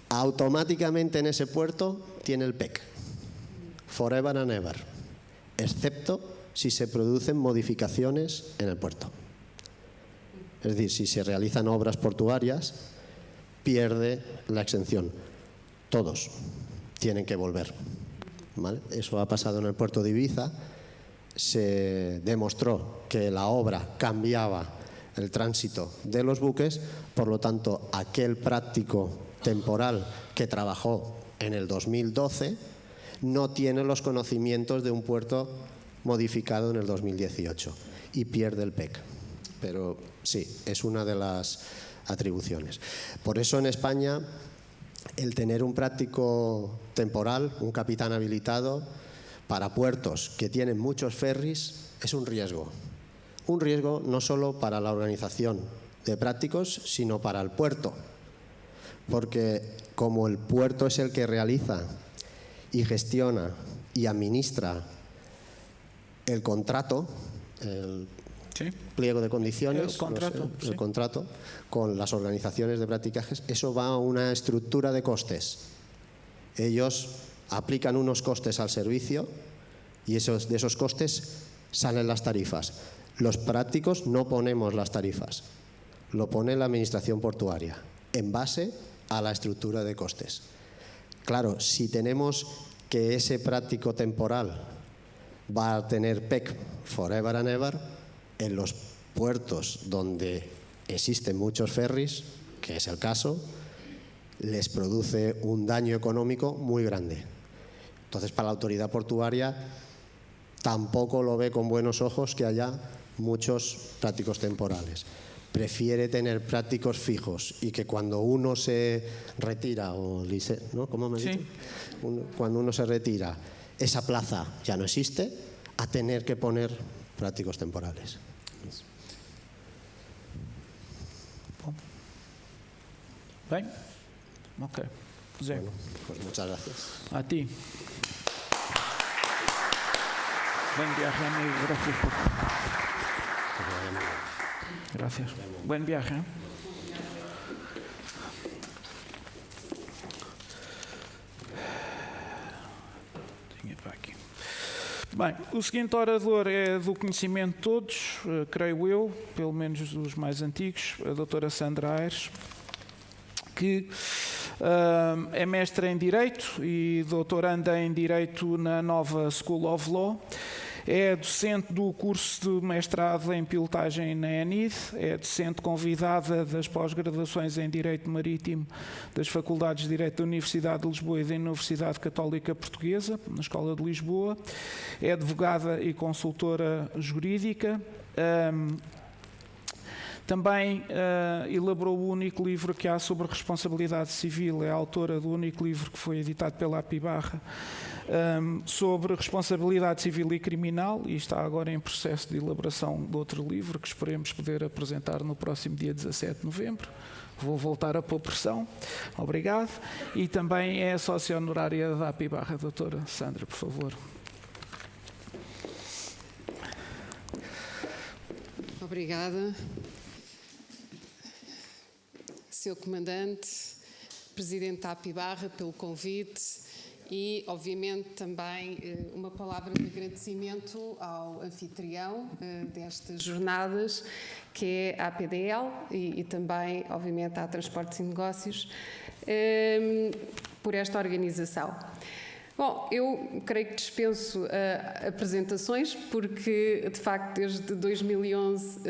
A: automáticamente en ese puerto tiene el PEC, forever and ever, excepto si se producen modificaciones en el puerto. Es decir, si se realizan obras portuarias, pierde la exención. Todos tienen que volver, ¿vale? Eso ha pasado en el puerto de Ibiza. Se demostró que la obra cambiaba el tránsito de los buques, por lo tanto, aquel práctico temporal que trabajó en el 2012 no tiene los conocimientos de un puerto modificado en el 2018 y pierde el PEC. Pero sí, es una de las atribuciones. Por eso en España el tener un práctico temporal, un capitán habilitado para puertos que tienen muchos ferries es un riesgo. Un riesgo no solo para la organización de prácticos, sino para el puerto. Porque como el puerto es el que realiza y gestiona y administra el contrato, el
B: Sí.
A: pliego de condiciones,
B: El contrato,
A: no sé, el
B: sí.
A: contrato con las organizaciones de practicajes, eso va a una estructura de costes. Ellos aplican unos costes al servicio y de esos costes salen las tarifas. Los prácticos no ponemos las tarifas, lo pone la administración portuaria en base a la estructura de costes. Claro, si tenemos que ese práctico temporal va a tener PEC forever and ever, en los puertos donde existen muchos ferries, que es el caso, les produce un daño económico muy grande. Entonces, para la autoridad portuaria tampoco lo ve con buenos ojos que haya muchos prácticos temporales. Prefiere tener prácticos fijos y que cuando uno se retira, o ¿no? ¿Cómo me has dicho? Cuando uno se retira, esa plaza ya no existe, a tener que poner prácticos temporales.
B: Bem, ok. José.
A: Bueno, pues muchas gracias.
B: A ti. Buen viaje, amigo. Gracias por... Gracias. Buen viaje. Tinha para aqui. Bem, o seguinte orador é do conhecimento de todos, creio eu, pelo menos dos mais antigos, a doutora Sandra Aires, que é mestre em Direito e doutoranda em Direito na Nova School of Law. É docente do curso de mestrado em pilotagem na ENID, é docente convidada das pós-graduações em Direito Marítimo das Faculdades de Direito da Universidade de Lisboa e da Universidade Católica Portuguesa, na Escola de Lisboa, é advogada e consultora jurídica. Também elaborou o único livro que há sobre responsabilidade civil, é autora do único livro que foi editado pela Apibarra, sobre responsabilidade civil e criminal, e está agora em processo de elaboração de outro livro que esperemos poder apresentar no próximo dia 17 de novembro. Vou voltar a pôr pressão. Obrigado. E também é sócia honorária da Apibarra. Doutora Sandra, por favor.
D: Obrigada. Seu Comandante, Presidente da Apibarra, pelo convite e, obviamente, também uma palavra de agradecimento ao anfitrião destas jornadas, que é a APDL e também, obviamente, à Transportes e Negócios, por esta organização. Bom, eu creio que dispenso apresentações, porque, de facto, desde 2011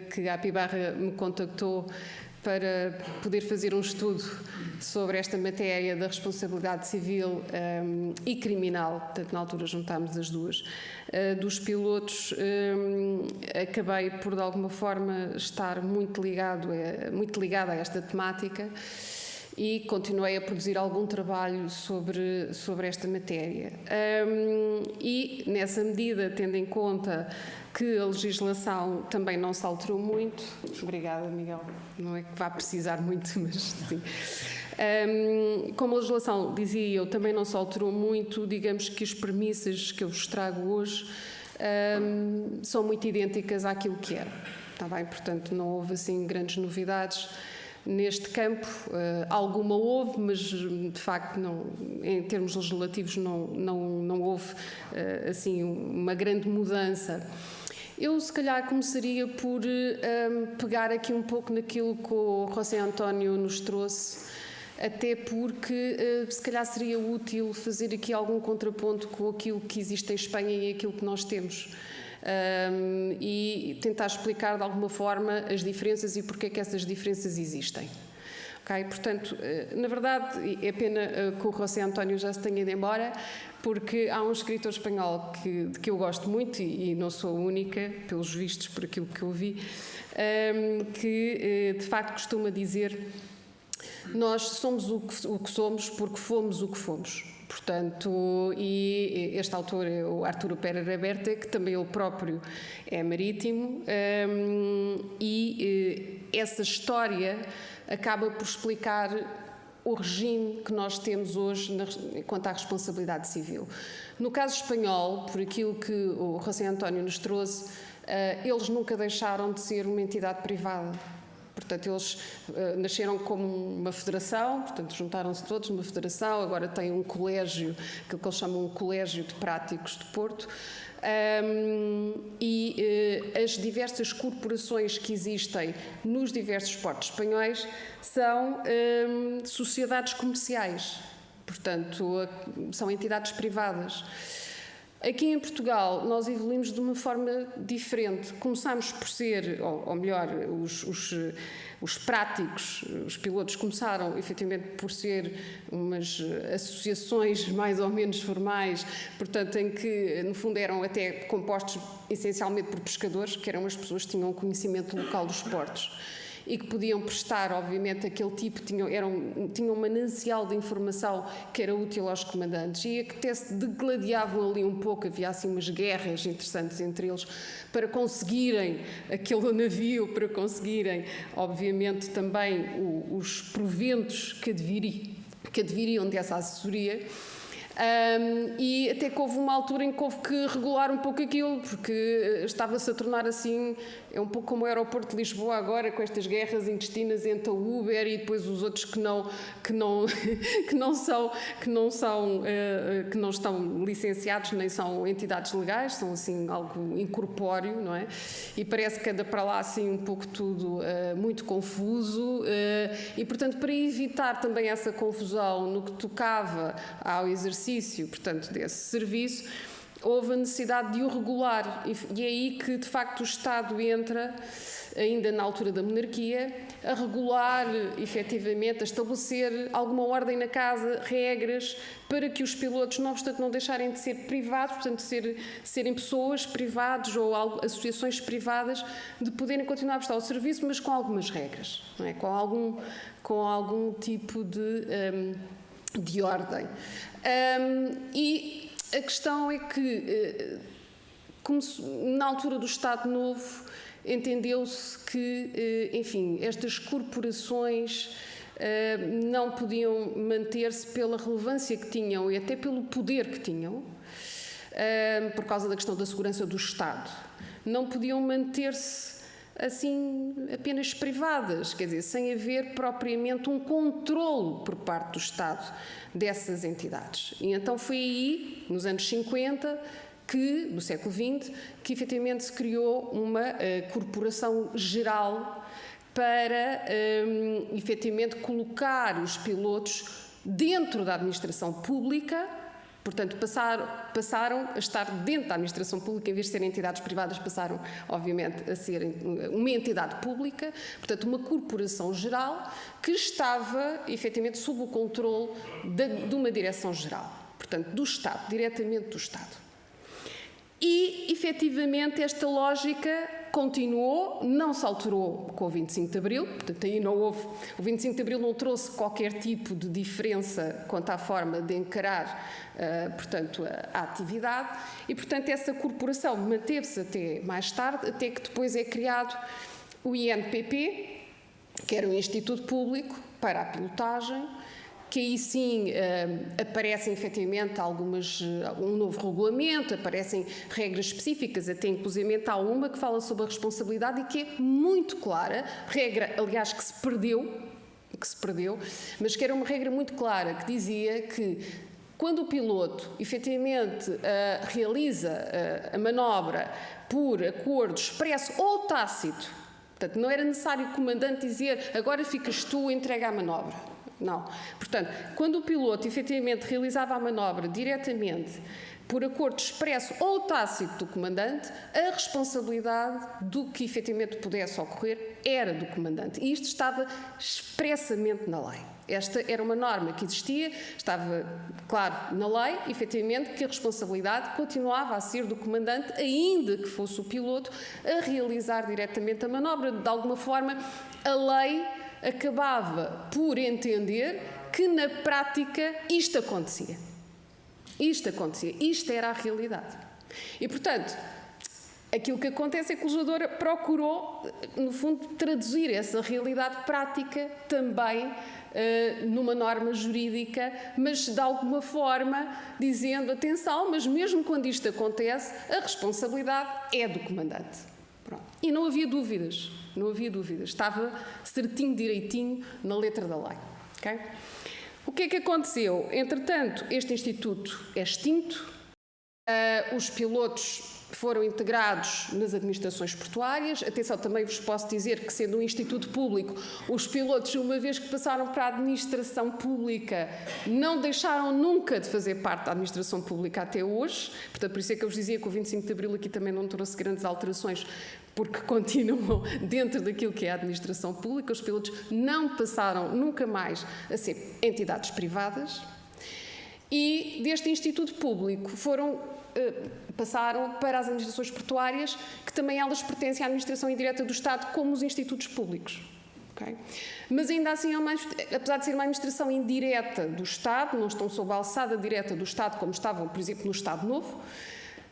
D: que a Apibarra me contactou para poder fazer um estudo sobre esta matéria da responsabilidade civil e criminal, portanto, na altura juntámos as duas, dos pilotos, acabei por, de alguma forma, estar muito ligada a esta temática e continuei a produzir algum trabalho sobre esta matéria. E, nessa medida, tendo em conta que a legislação também não se alterou muito. Obrigada, Miguel. Não é que vá precisar muito, mas sim. Como a legislação, dizia eu, também não se alterou muito, digamos que as premissas que eu vos trago hoje são muito idênticas àquilo que era. Está bem? Portanto, não houve assim grandes novidades neste campo. Alguma houve, mas de facto não, em termos legislativos não houve assim uma grande mudança. Eu, se calhar, começaria por pegar aqui um pouco naquilo que o José António nos trouxe, até porque, se calhar, seria útil fazer aqui algum contraponto com aquilo que existe em Espanha e aquilo que nós temos. E tentar explicar, de alguma forma, as diferenças e porque é que essas diferenças existem. Okay? Portanto, na verdade, é pena que o José António já se tenha ido embora, porque há um escritor espanhol de que eu gosto muito, e não sou a única, pelos vistos, por aquilo que eu vi, que de facto costuma dizer: nós somos o que somos porque fomos o que fomos. Portanto, e este autor é o Arturo Pérez Reverte, que também ele próprio é marítimo, e essa história acaba por explicar o regime que nós temos hoje quanto à responsabilidade civil. No caso espanhol, por aquilo que o José António nos trouxe, eles nunca deixaram de ser uma entidade privada. Portanto, eles nasceram como uma federação, portanto, juntaram-se todos numa federação, agora têm um colégio, aquilo que eles chamam um colégio de práticos de Porto, as diversas corporações que existem nos diversos portos espanhóis são sociedades comerciais, portanto, são entidades privadas. Aqui em Portugal, nós evoluímos de uma forma diferente. Começámos por ser, ou melhor, os práticos, os pilotos começaram efetivamente por ser umas associações mais ou menos formais, portanto, em que, no fundo, eram até compostos essencialmente por pescadores, que eram as pessoas que tinham conhecimento local dos portos e que podiam prestar, obviamente, aquele tipo, tinham um manancial de informação que era útil aos comandantes e que até se degladiavam ali um pouco, havia assim umas guerras interessantes entre eles para conseguirem aquele navio, para conseguirem, obviamente, também os proventos que adviriam dessa assessoria. E até que houve uma altura em que houve que regular um pouco aquilo, porque estava-se a tornar assim, é um pouco como o aeroporto de Lisboa agora, com estas guerras intestinas entre a Uber e depois os outros que não estão licenciados, nem são entidades legais, são assim algo incorpóreo, não é? E parece que anda para lá assim um pouco tudo muito confuso e, portanto, para evitar também essa confusão no que tocava ao exercício, portanto, desse serviço, houve a necessidade de o regular e é aí que, de facto, o Estado entra, ainda na altura da monarquia, a regular, efetivamente, a estabelecer alguma ordem na casa, regras, para que os pilotos, não obstante não deixarem de ser privados, portanto, serem pessoas privadas ou associações privadas, de poderem continuar a prestar o serviço, mas com algumas regras, não é? Com algum tipo de ordem. E a questão é que, na altura do Estado Novo, entendeu-se que, enfim, estas corporações não podiam manter-se pela relevância que tinham e até pelo poder que tinham, por causa da questão da segurança do Estado. Não podiam manter-se assim apenas privadas, quer dizer, sem haver propriamente um controle por parte do Estado dessas entidades. E então foi aí, nos anos 50, do século XX, que efetivamente se criou uma corporação geral para efetivamente colocar os pilotos dentro da administração pública. Portanto, passaram a estar dentro da administração pública, em vez de serem entidades privadas, passaram, obviamente, a serem uma entidade pública, portanto, uma corporação geral que estava, efetivamente, sob o controle de uma direção-geral, portanto, do Estado, diretamente do Estado. E, efetivamente, esta lógica continuou, não se alterou com o 25 de Abril, portanto, aí não houve, o 25 de Abril não trouxe qualquer tipo de diferença quanto à forma de encarar, portanto, a atividade e, portanto, essa corporação manteve-se até mais tarde, até que depois é criado o INPP, que era um Instituto Público para a pilotagem, que aí sim aparecem efetivamente um novo regulamento, aparecem regras específicas, até inclusivamente há uma que fala sobre a responsabilidade e que é muito clara, regra, aliás, que se perdeu, mas que era uma regra muito clara, que dizia que quando o piloto efetivamente realiza a manobra por acordo expresso ou tácito, portanto, não era necessário o comandante dizer agora ficas tu, entrega a manobra. Não. Portanto, quando o piloto efetivamente realizava a manobra diretamente por acordo expresso ou tácito do comandante, a responsabilidade do que efetivamente pudesse ocorrer era do comandante. E isto estava expressamente na lei. Esta era uma norma que existia, estava, claro, na lei, efetivamente, que a responsabilidade continuava a ser do comandante, ainda que fosse o piloto a realizar diretamente a manobra. De alguma forma, a lei acabava por entender que na prática isto acontecia. Isto era a realidade. E, portanto, aquilo que acontece é que o legislador procurou, no fundo, traduzir essa realidade prática também numa norma jurídica, mas de alguma forma dizendo, atenção, mas mesmo quando isto acontece, a responsabilidade é do comandante. Pronto. E não havia dúvidas, estava certinho, direitinho na letra da lei. Okay? O que é que aconteceu? Entretanto, este instituto é extinto, os pilotos foram integrados nas administrações portuárias. Atenção, também vos posso dizer que, sendo um instituto público, os pilotos, uma vez que passaram para a administração pública, não deixaram nunca de fazer parte da administração pública até hoje. Portanto, por isso é que eu vos dizia que o 25 de Abril aqui também não trouxe grandes alterações, porque continuam dentro daquilo que é a administração pública. Os pilotos não passaram nunca mais a ser entidades privadas. E deste instituto público passaram para as administrações portuárias, que também elas pertencem à administração indireta do Estado, como os institutos públicos. Okay? Mas ainda assim, apesar de ser uma administração indireta do Estado, não estão sob a alçada direta do Estado, como estavam, por exemplo, no Estado Novo,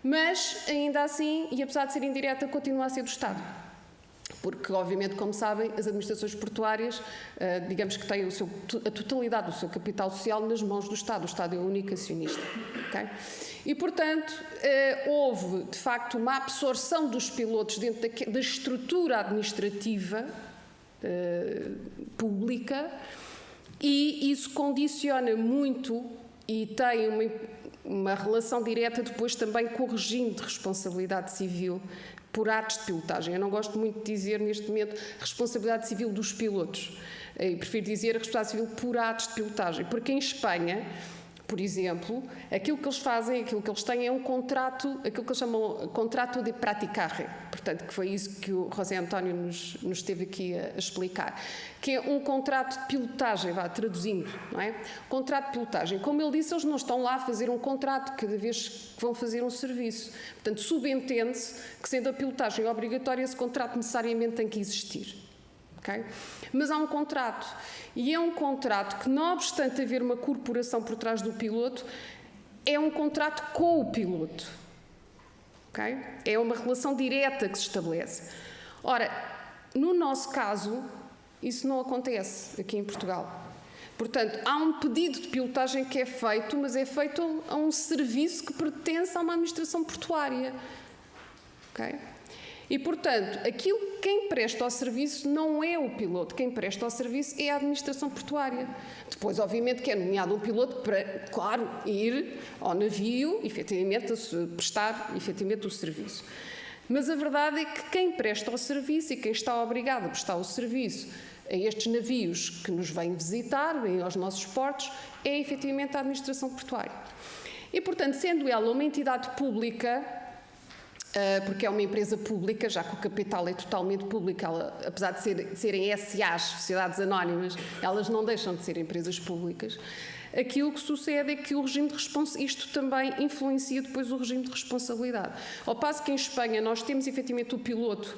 D: mas ainda assim, e apesar de ser indireta, continua a ser do Estado. Porque, obviamente, como sabem, as administrações portuárias, digamos que têm a totalidade do seu capital social nas mãos do Estado. O Estado é o único acionista. Okay? E, portanto, houve, de facto, uma absorção dos pilotos dentro da estrutura administrativa pública, e isso condiciona muito e tem uma relação direta depois também com o regime de responsabilidade civil por atos de pilotagem. Eu não gosto muito de dizer neste momento responsabilidade civil dos pilotos. Eu prefiro dizer a responsabilidade civil por atos de pilotagem, porque em Espanha, por exemplo, aquilo que eles fazem, aquilo que eles têm é um contrato, aquilo que eles chamam contrato de praticarre, portanto, que foi isso que o José António nos esteve aqui a explicar, que é um contrato de pilotagem, traduzindo, não é? Contrato de pilotagem. Como ele disse, eles não estão lá a fazer um contrato cada vez que vão fazer um serviço. Portanto, subentende-se que, sendo a pilotagem obrigatória, esse contrato necessariamente tem que existir. Okay? Mas há um contrato, e é um contrato que, não obstante haver uma corporação por trás do piloto, é um contrato com o piloto. Okay? É uma relação direta que se estabelece. Ora, no nosso caso, isso não acontece aqui em Portugal. Portanto, há um pedido de pilotagem que é feito, mas é feito a um serviço que pertence a uma administração portuária. Okay? E, portanto, quem presta ao serviço não é o piloto, quem presta ao serviço é a administração portuária. Depois, obviamente, que é nomeado um piloto para, claro, ir ao navio, efetivamente, prestar efetivamente o serviço. Mas a verdade é que quem presta o serviço e quem está obrigado a prestar o serviço a estes navios que nos vêm visitar, vêm aos nossos portos, é efetivamente a administração portuária. E, portanto, sendo ela uma entidade pública, porque é uma empresa pública, já que o capital é totalmente público, apesar de serem SAs, sociedades anónimas, elas não deixam de ser empresas públicas. Aquilo que sucede é que o regime de responsabilidade, isto também influencia depois o regime de responsabilidade. Ao passo que em Espanha nós temos efetivamente o piloto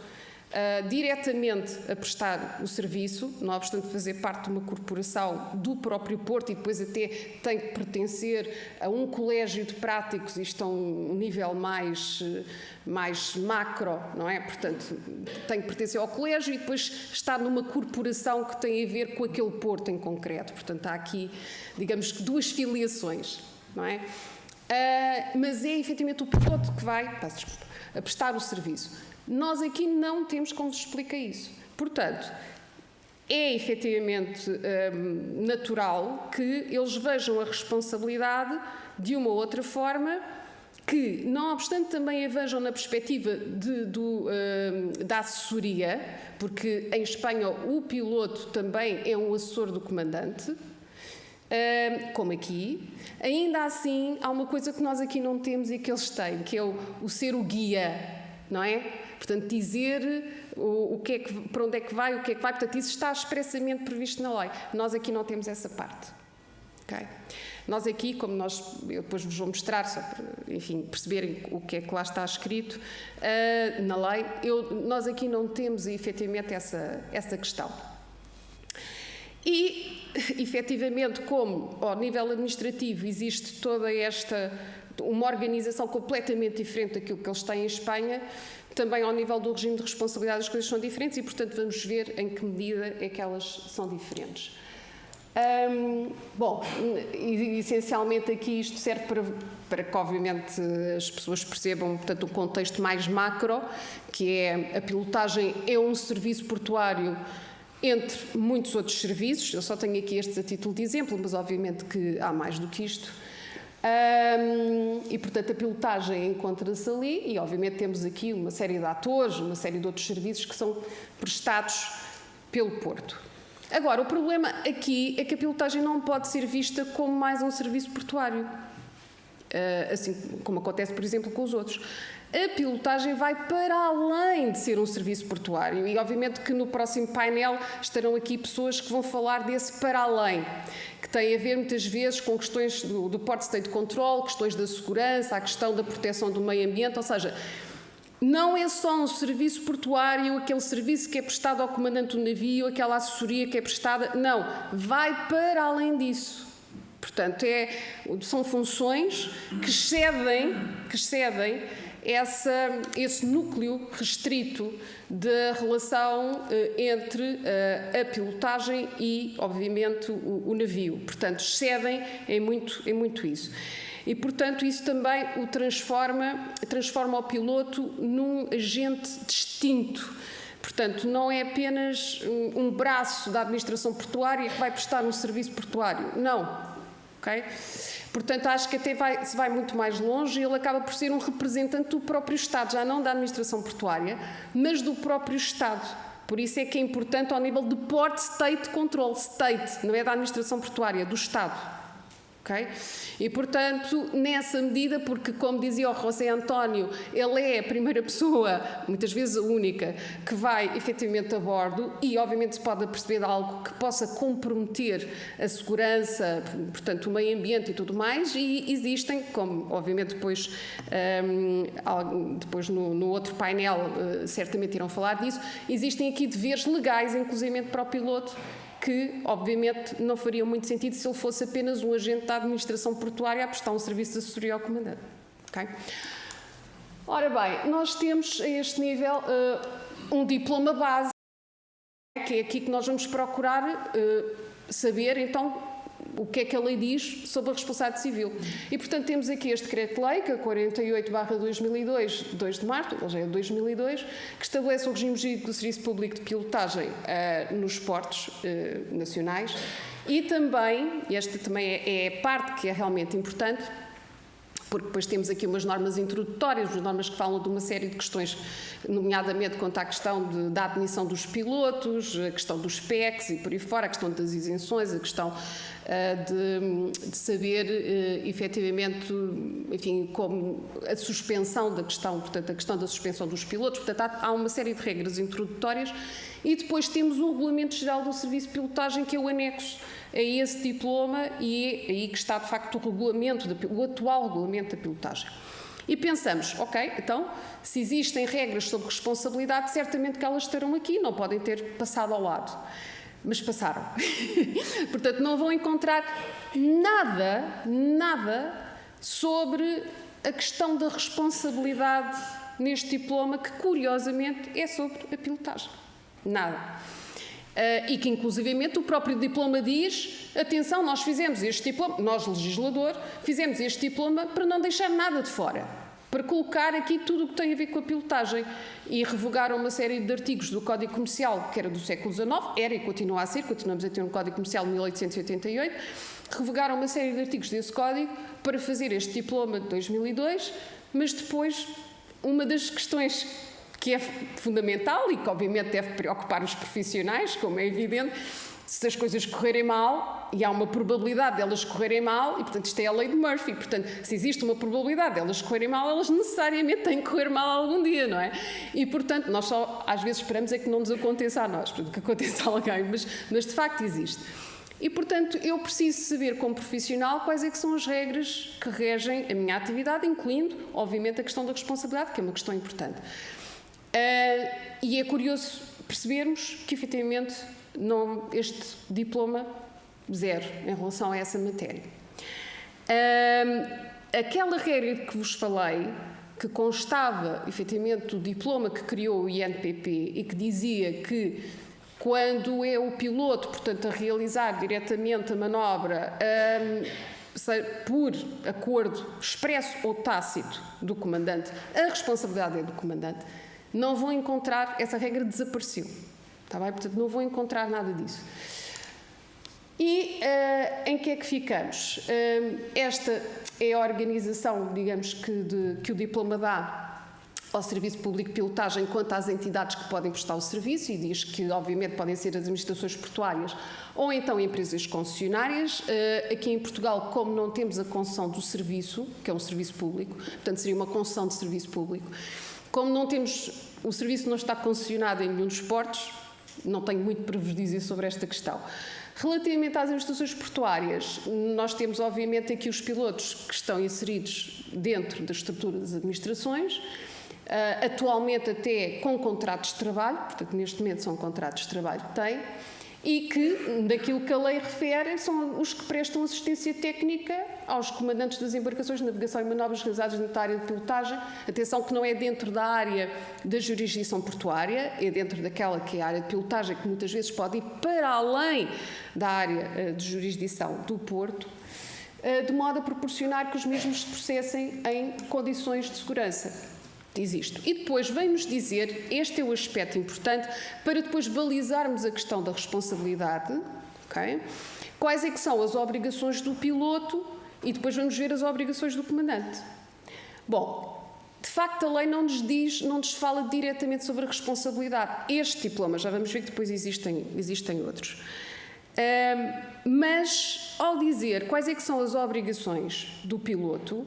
D: diretamente a prestar o serviço, não obstante fazer parte de uma corporação do próprio Porto, e depois até tem que pertencer a um colégio de práticos, isto a um nível mais macro, não é? Portanto, tem que pertencer ao colégio e depois estar numa corporação que tem a ver com aquele porto em concreto. Portanto, há aqui, digamos que, duas filiações, não é? Mas é efetivamente o piloto que vai, a prestar o serviço. Nós aqui não temos como vos explicar isso. Portanto, é efetivamente natural que eles vejam a responsabilidade de uma outra forma, que, não obstante, também a vejam na perspectiva da assessoria, porque em Espanha o piloto também é um assessor do comandante, como aqui. Ainda assim, há uma coisa que nós aqui não temos e que eles têm, que é o ser o guia, não é? Portanto, dizer para onde é que vai, o que é que vai. Portanto, isso está expressamente previsto na lei. Nós aqui não temos essa parte. Okay? Nós aqui, como eu depois vos vou mostrar, só para, enfim, perceberem o que é que lá está escrito na lei, nós aqui não temos, efetivamente, essa questão. E, efetivamente, como ao nível administrativo existe toda uma organização completamente diferente daquilo que eles têm em Espanha, também ao nível do regime de responsabilidade as coisas são diferentes e, portanto, vamos ver em que medida é que elas são diferentes. Bom, essencialmente aqui isto serve para que obviamente as pessoas percebam, portanto, o contexto mais macro, que é a pilotagem é um serviço portuário entre muitos outros serviços. Eu só tenho aqui estes a título de exemplo, mas obviamente que há mais do que isto. E, portanto, a pilotagem encontra-se ali e, obviamente, temos aqui uma série de atores, uma série de outros serviços que são prestados pelo Porto. Agora, o problema aqui é que a pilotagem não pode ser vista como mais um serviço portuário, assim como acontece, por exemplo, com os outros. A pilotagem vai para além de ser um serviço portuário e, obviamente, que no próximo painel estarão aqui pessoas que vão falar desse para além, que tem a ver muitas vezes com questões do Port State Control, questões da segurança, a questão da proteção do meio ambiente, ou seja, não é só um serviço portuário, aquele serviço que é prestado ao comandante do navio, aquela assessoria que é prestada, não, vai para além disso. Portanto, são funções que excedem esse núcleo restrito da relação entre a pilotagem e, obviamente, o navio. Portanto, excedem em muito isso. E, portanto, isso também o transforma o piloto num agente distinto. Portanto, não é apenas um braço da administração portuária que vai prestar um serviço portuário. Não. Okay? Portanto, acho que até se vai muito mais longe e ele acaba por ser um representante do próprio Estado, já não da administração portuária, mas do próprio Estado. Por isso é que é importante ao nível de Port State Control. State, não é da administração portuária, é do Estado. Okay? E, portanto, nessa medida, porque, como dizia o José António, ele é a primeira pessoa, muitas vezes a única, que vai efetivamente a bordo e, obviamente, se pode perceber de algo que possa comprometer a segurança, portanto, o meio ambiente e tudo mais, e existem, como, obviamente, depois no outro painel certamente irão falar disso, existem aqui deveres legais, inclusivamente para o piloto, que, obviamente, não faria muito sentido se ele fosse apenas um agente da administração portuária a prestar um serviço de assessoria ao comandante. Okay? Ora bem, nós temos a este nível um diploma base, que é aqui que nós vamos procurar saber, então, o que é que a lei diz sobre a responsabilidade civil. E, portanto, temos aqui este decreto-lei, que é 48/2002, 2 de março, ou já é de 2002, que estabelece o regime jurídico do Serviço Público de Pilotagem nos portos nacionais e também, esta também é a parte que é realmente importante, porque depois temos aqui umas normas introdutórias, umas normas que falam de uma série de questões, nomeadamente quanto à questão da admissão dos pilotos, a questão dos PECs e por aí fora, a questão das isenções, a questão de saber efetivamente, enfim, como a suspensão da questão, portanto, a questão da suspensão dos pilotos, portanto, há uma série de regras introdutórias e depois temos o Regulamento Geral do Serviço de Pilotagem, que é o anexo a esse diploma e é aí que está, de facto, o atual regulamento da pilotagem. E pensamos, ok, então, se existem regras sobre responsabilidade, certamente que elas estarão aqui, não podem ter passado ao lado. Mas passaram. Portanto, não vão encontrar nada sobre a questão da responsabilidade neste diploma, que, curiosamente, é sobre a pilotagem. Nada. E que, inclusivamente, o próprio diploma diz, atenção, nós fizemos este diploma, nós, legislador, fizemos este diploma para não deixar nada de fora, para colocar aqui tudo o que tem a ver com a pilotagem. E revogaram uma série de artigos do Código Comercial, que era do século XIX, era e continua a ser, continuamos a ter um Código Comercial de 1888, revogaram uma série de artigos desse Código para fazer este diploma de 2002, mas depois, uma das questões que é fundamental e que obviamente deve preocupar os profissionais, como é evidente, se as coisas correrem mal, e há uma probabilidade delas correrem mal, e portanto isto é a lei de Murphy, portanto se existe uma probabilidade delas correrem mal, elas necessariamente têm que correr mal algum dia, não é? E portanto nós só às vezes esperamos é que não nos aconteça a nós, portanto que aconteça a alguém, mas de facto existe. E portanto eu preciso saber como profissional quais é que são as regras que regem a minha atividade, incluindo obviamente a questão da responsabilidade, que é uma questão importante. E é curioso percebermos que, efetivamente, este diploma, zero em relação a essa matéria. Aquela regra que vos falei, que constava, efetivamente, do diploma que criou o INPP e que dizia que quando é o piloto, portanto, a realizar diretamente a manobra por acordo expresso ou tácito do comandante, a responsabilidade é do comandante, não vão encontrar, essa regra desapareceu, está bem? Portanto, não vão encontrar nada disso. E em que é que ficamos? Esta é a organização, digamos, que o diploma dá ao Serviço Público de Pilotagem quanto às entidades que podem prestar o serviço, e diz que, obviamente, podem ser as administrações portuárias ou então empresas concessionárias. Aqui em Portugal, como não temos a concessão do serviço, que é um serviço público, portanto seria uma concessão de serviço público, como não temos, o serviço não está concessionado em nenhum dos portos, não tenho muito para vos dizer sobre esta questão. Relativamente às administrações portuárias, nós temos, obviamente, aqui os pilotos que estão inseridos dentro da estrutura das administrações, atualmente até com contratos de trabalho, portanto, neste momento são contratos de trabalho que têm, e que, daquilo que a lei refere, são os que prestam assistência técnica aos comandantes das embarcações de navegação e manobras realizadas na área de pilotagem. Atenção que não é dentro da área da jurisdição portuária, é dentro daquela que é a área de pilotagem, que muitas vezes pode ir para além da área de jurisdição do porto, de modo a proporcionar que os mesmos se processem em condições de segurança. Diz isto. E depois vem-nos dizer, este é o aspecto importante, para depois balizarmos a questão da responsabilidade, okay? Quais é que são as obrigações do piloto e depois vamos ver as obrigações do comandante. Bom, de facto a lei não nos diz, não nos fala diretamente sobre a responsabilidade. Este diploma, já vamos ver que depois existem outros. Mas, ao dizer quais é que são as obrigações do piloto,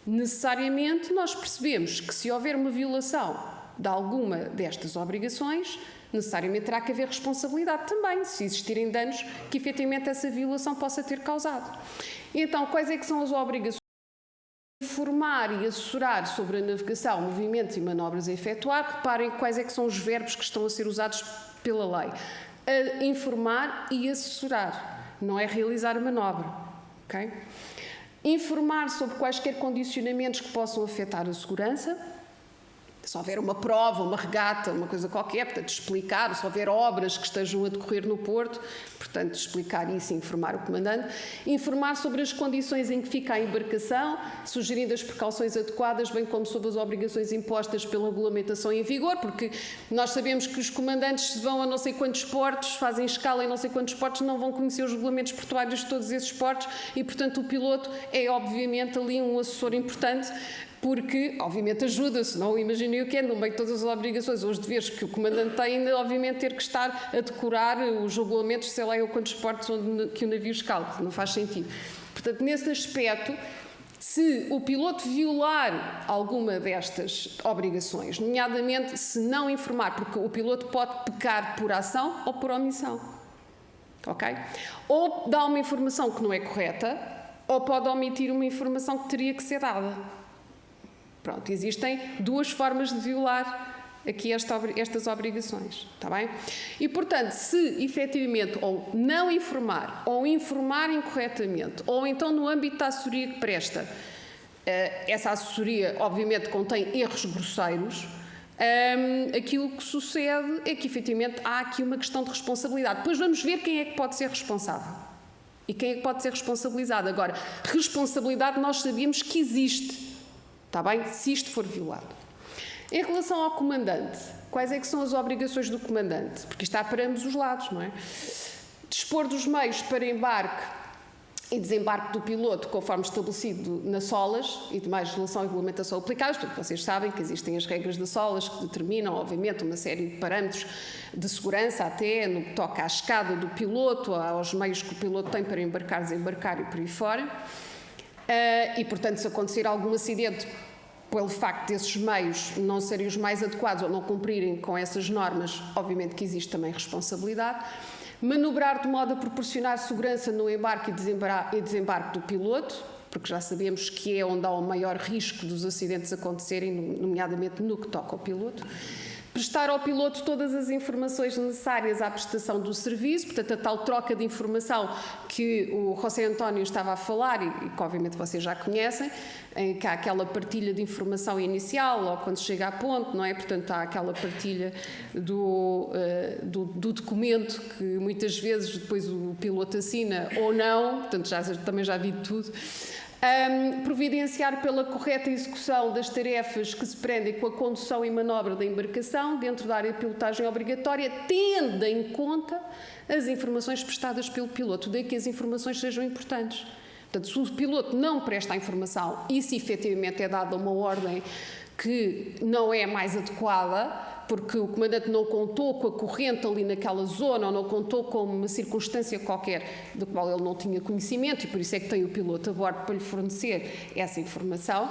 D: necessariamente nós percebemos que se houver uma violação de alguma destas obrigações, necessariamente terá que haver responsabilidade também, se existirem danos que efetivamente essa violação possa ter causado. Então, quais é que são as obrigações? Informar e assessorar sobre a navegação, movimentos e manobras a efetuar. Reparem quais é que são os verbos que estão a ser usados pela lei. Informar e assessorar, não é realizar a manobra, ok? Informar sobre quaisquer condicionamentos que possam afetar a segurança, se houver uma prova, uma regata, uma coisa qualquer, portanto, explicar, se houver obras que estejam a decorrer no porto, portanto, explicar isso e informar o comandante. Informar sobre as condições em que fica a embarcação, sugerindo as precauções adequadas, bem como sobre as obrigações impostas pela regulamentação em vigor, porque nós sabemos que os comandantes, se vão a não sei quantos portos, fazem escala em não sei quantos portos, não vão conhecer os regulamentos portuários de todos esses portos e, portanto, o piloto é, obviamente, ali um assessor importante, porque, obviamente, ajuda, senão imaginei o que é, no meio de todas as obrigações ou os deveres que o comandante tem, ainda, obviamente, ter que estar a decorar os regulamentos, sei lá eu quantos portos que o navio escala, não faz sentido. Portanto, nesse aspecto, se o piloto violar alguma destas obrigações, nomeadamente se não informar, porque o piloto pode pecar por ação ou por omissão, ok? Ou dá uma informação que não é correta, ou pode omitir uma informação que teria que ser dada. Pronto, existem duas formas de violar aqui estas obrigações, está bem? E, portanto, se efetivamente ou não informar, ou informar incorretamente, ou então no âmbito da assessoria que presta, essa assessoria obviamente contém erros grosseiros, aquilo que sucede é que efetivamente há aqui uma questão de responsabilidade. Depois vamos ver quem é que pode ser responsável e quem é que pode ser responsabilizado. Agora, responsabilidade nós sabemos que existe. Está bem? Se isto for violado. Em relação ao comandante, quais é que são as obrigações do comandante? Porque está para ambos os lados, não é? Dispor dos meios para embarque e desembarque do piloto, conforme estabelecido nas solas e demais relação e regulamentação aplicáveis, porque vocês sabem que existem as regras das solas que determinam, obviamente, uma série de parâmetros de segurança, até no que toca à escada do piloto, aos meios que o piloto tem para embarcar, desembarcar e por aí fora. E, portanto, se acontecer algum acidente pelo facto desses meios não serem os mais adequados ou não cumprirem com essas normas, obviamente que existe também responsabilidade. Manobrar de modo a proporcionar segurança no embarque e desembarque do piloto, porque já sabemos que é onde há o maior risco dos acidentes acontecerem, nomeadamente no que toca ao piloto. prestar ao piloto todas as informações necessárias à prestação do serviço, portanto, a tal troca de informação que o José António estava a falar e que obviamente vocês já conhecem, em que há aquela partilha de informação inicial ou quando chega a ponto, não é? Portanto, há aquela partilha do documento que muitas vezes depois o piloto assina ou não, portanto, também já vi de tudo. Providenciar pela correta execução das tarefas que se prendem com a condução e manobra da embarcação dentro da área de pilotagem obrigatória, tendo em conta as informações prestadas pelo piloto, daí que as informações sejam importantes. Portanto, se o piloto não presta a informação e se efetivamente é dada uma ordem que não é mais adequada, porque o comandante não contou com a corrente ali naquela zona ou não contou com uma circunstância qualquer da qual ele não tinha conhecimento e por isso é que tem o piloto a bordo para lhe fornecer essa informação.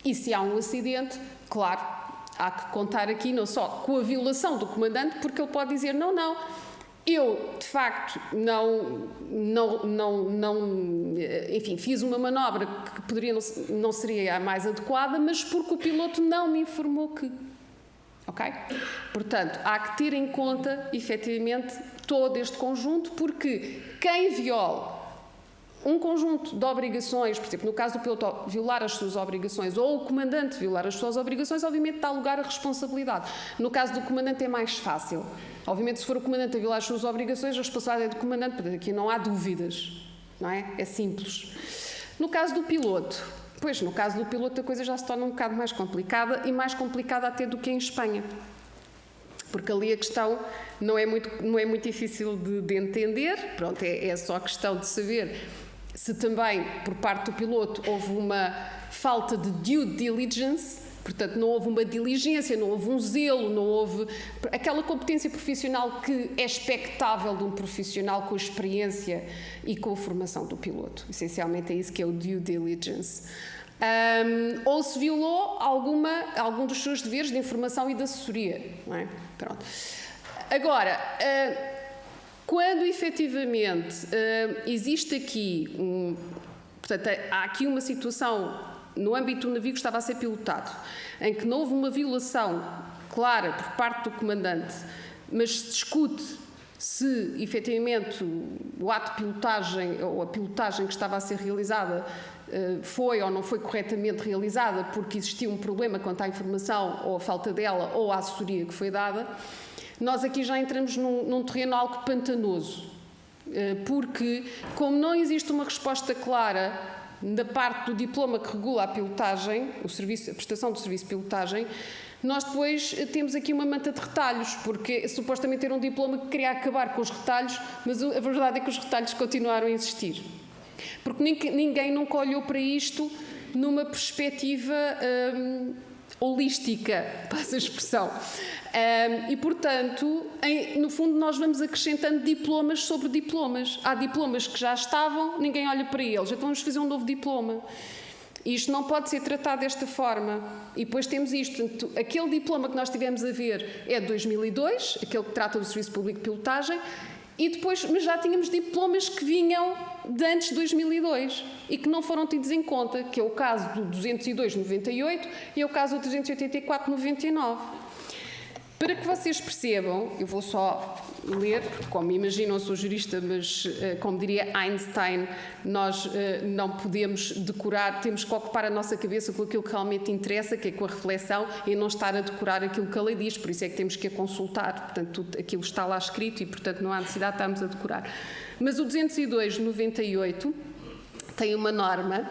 D: E se há um acidente, claro, há que contar aqui não só com a violação do comandante, porque ele pode dizer não, eu, de facto, enfim, fiz uma manobra que poderia não seria a mais adequada, mas porque o piloto não me informou que. Ok? Portanto, há que ter em conta, efetivamente, todo este conjunto, porque quem viola um conjunto de obrigações, por exemplo, no caso do piloto violar as suas obrigações ou o comandante violar as suas obrigações, obviamente dá lugar à responsabilidade. No caso do comandante é mais fácil. Obviamente, se for o comandante a violar as suas obrigações, a responsabilidade é do comandante, portanto, aqui não há dúvidas, não é? É simples. No caso do piloto, no caso do piloto a coisa já se torna um bocado mais complicada e mais complicada até do que em Espanha. Porque ali a questão não é muito difícil de entender, pronto, é só questão de saber se também, por parte do piloto, houve uma falta de due diligence, portanto, não houve uma diligência, não houve um zelo, não houve aquela competência profissional que é expectável de um profissional com a experiência e com a formação do piloto. Essencialmente é isso que é o due diligence. Ou se violou algum dos seus deveres de informação e de assessoria, não é? Pronto. Agora, quando efetivamente existe aqui portanto, há aqui uma situação no âmbito do navio que estava a ser pilotado, em que não houve uma violação clara por parte do comandante, mas se discute se efetivamente o ato de pilotagem ou a pilotagem que estava a ser realizada foi ou não foi corretamente realizada porque existia um problema quanto à informação ou a falta dela ou à assessoria que foi dada, nós aqui já entramos num terreno algo pantanoso, porque como não existe uma resposta clara da parte do diploma que regula a pilotagem, a prestação do serviço de pilotagem, nós depois temos aqui uma manta de retalhos, porque supostamente era um diploma que queria acabar com os retalhos, mas a verdade é que os retalhos continuaram a existir. Porque ninguém nunca olhou para isto numa perspectiva holística, passa a expressão. E, portanto, no fundo, nós vamos acrescentando diplomas sobre diplomas. Há diplomas que já estavam, ninguém olha para eles, então vamos fazer um novo diploma. Isto não pode ser tratado desta forma. E depois temos isto. Portanto, aquele diploma que nós tivemos a ver é de 2002, aquele que trata do Serviço Público de Pilotagem, e depois, mas já tínhamos diplomas que vinham de antes de 2002 e que não foram tidos em conta, que é o caso do 202/98 e é o caso do 384/99. Para que vocês percebam, eu vou só ler, porque como imaginam, sou jurista, mas como diria Einstein, nós não podemos decorar, temos que ocupar a nossa cabeça com aquilo que realmente interessa, que é com a reflexão, e não estar a decorar aquilo que a lei diz, por isso é que temos que a consultar, portanto aquilo está lá escrito e portanto não há necessidade de estarmos a decorar. Mas o 202/98 tem uma norma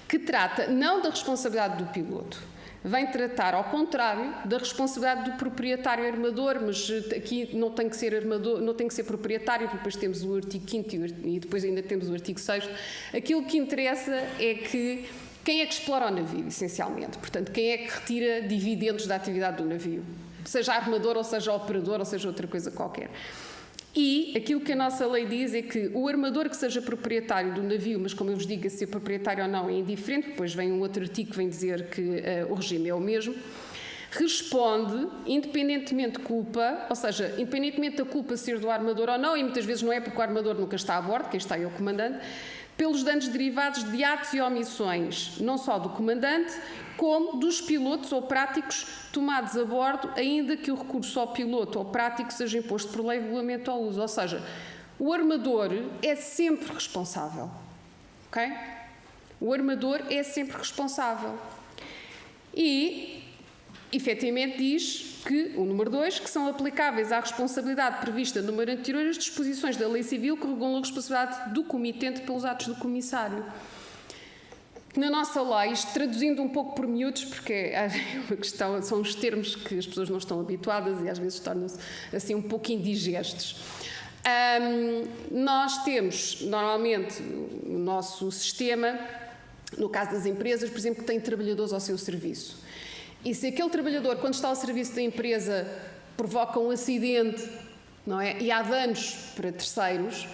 D: que trata não da responsabilidade do piloto, vem tratar, ao contrário, da responsabilidade do proprietário armador, mas aqui não tem que ser armador, não tem que ser proprietário, porque depois temos o artigo 5º e depois ainda temos o artigo 6º. Aquilo que interessa é que quem é que explora o navio, essencialmente. Portanto, quem é que retira dividendos da atividade do navio, seja armador, ou seja operador, ou seja outra coisa qualquer. E aquilo que a nossa lei diz é que o armador que seja proprietário do navio, mas como eu vos digo, ser proprietário ou não é indiferente, depois vem um outro artigo que vem dizer que o regime é o mesmo, responde independentemente de culpa, ou seja, independentemente da culpa ser do armador ou não, e muitas vezes não é porque o armador nunca está a bordo, quem está é o comandante, pelos danos derivados de atos e omissões, não só do comandante, como dos pilotos ou práticos tomados a bordo, ainda que o recurso ao piloto ou prático seja imposto por lei, regulamento ou uso. Ou seja, o armador é sempre responsável. Ok? O armador é sempre responsável. E, efetivamente, diz que, o número 2, que são aplicáveis à responsabilidade prevista no número anterior as disposições da Lei Civil que regulam a responsabilidade do comitente pelos atos do comissário. Na nossa lei, isto traduzindo um pouco por miúdos, porque é uma questão, são os termos que as pessoas não estão habituadas e às vezes tornam-se assim um pouco indigestos. Nós temos, normalmente, no nosso sistema, no caso das empresas, por exemplo, que têm trabalhadores ao seu serviço. E se aquele trabalhador, quando está ao serviço da empresa, provoca um acidente, não é? E há danos para terceiros,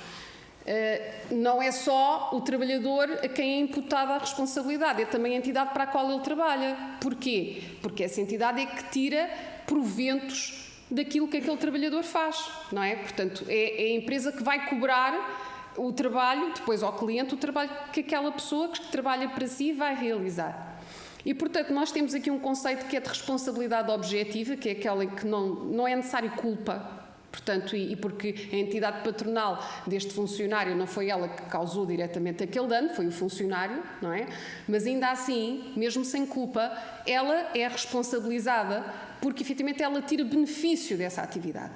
D: não é só o trabalhador a quem é imputada a responsabilidade, é também a entidade para a qual ele trabalha. Porquê? Porque essa entidade é que tira proventos daquilo que aquele trabalhador faz, não é? Portanto, é a empresa que vai cobrar o trabalho, depois ao cliente, o trabalho que aquela pessoa que trabalha para si vai realizar. E, portanto, nós temos aqui um conceito que é de responsabilidade objetiva, que é aquela em que não é necessário culpa. Portanto, e porque a entidade patronal deste funcionário não foi ela que causou diretamente aquele dano, foi o funcionário, não é? Mas ainda assim, mesmo sem culpa, ela é responsabilizada porque efetivamente ela tira benefício dessa atividade.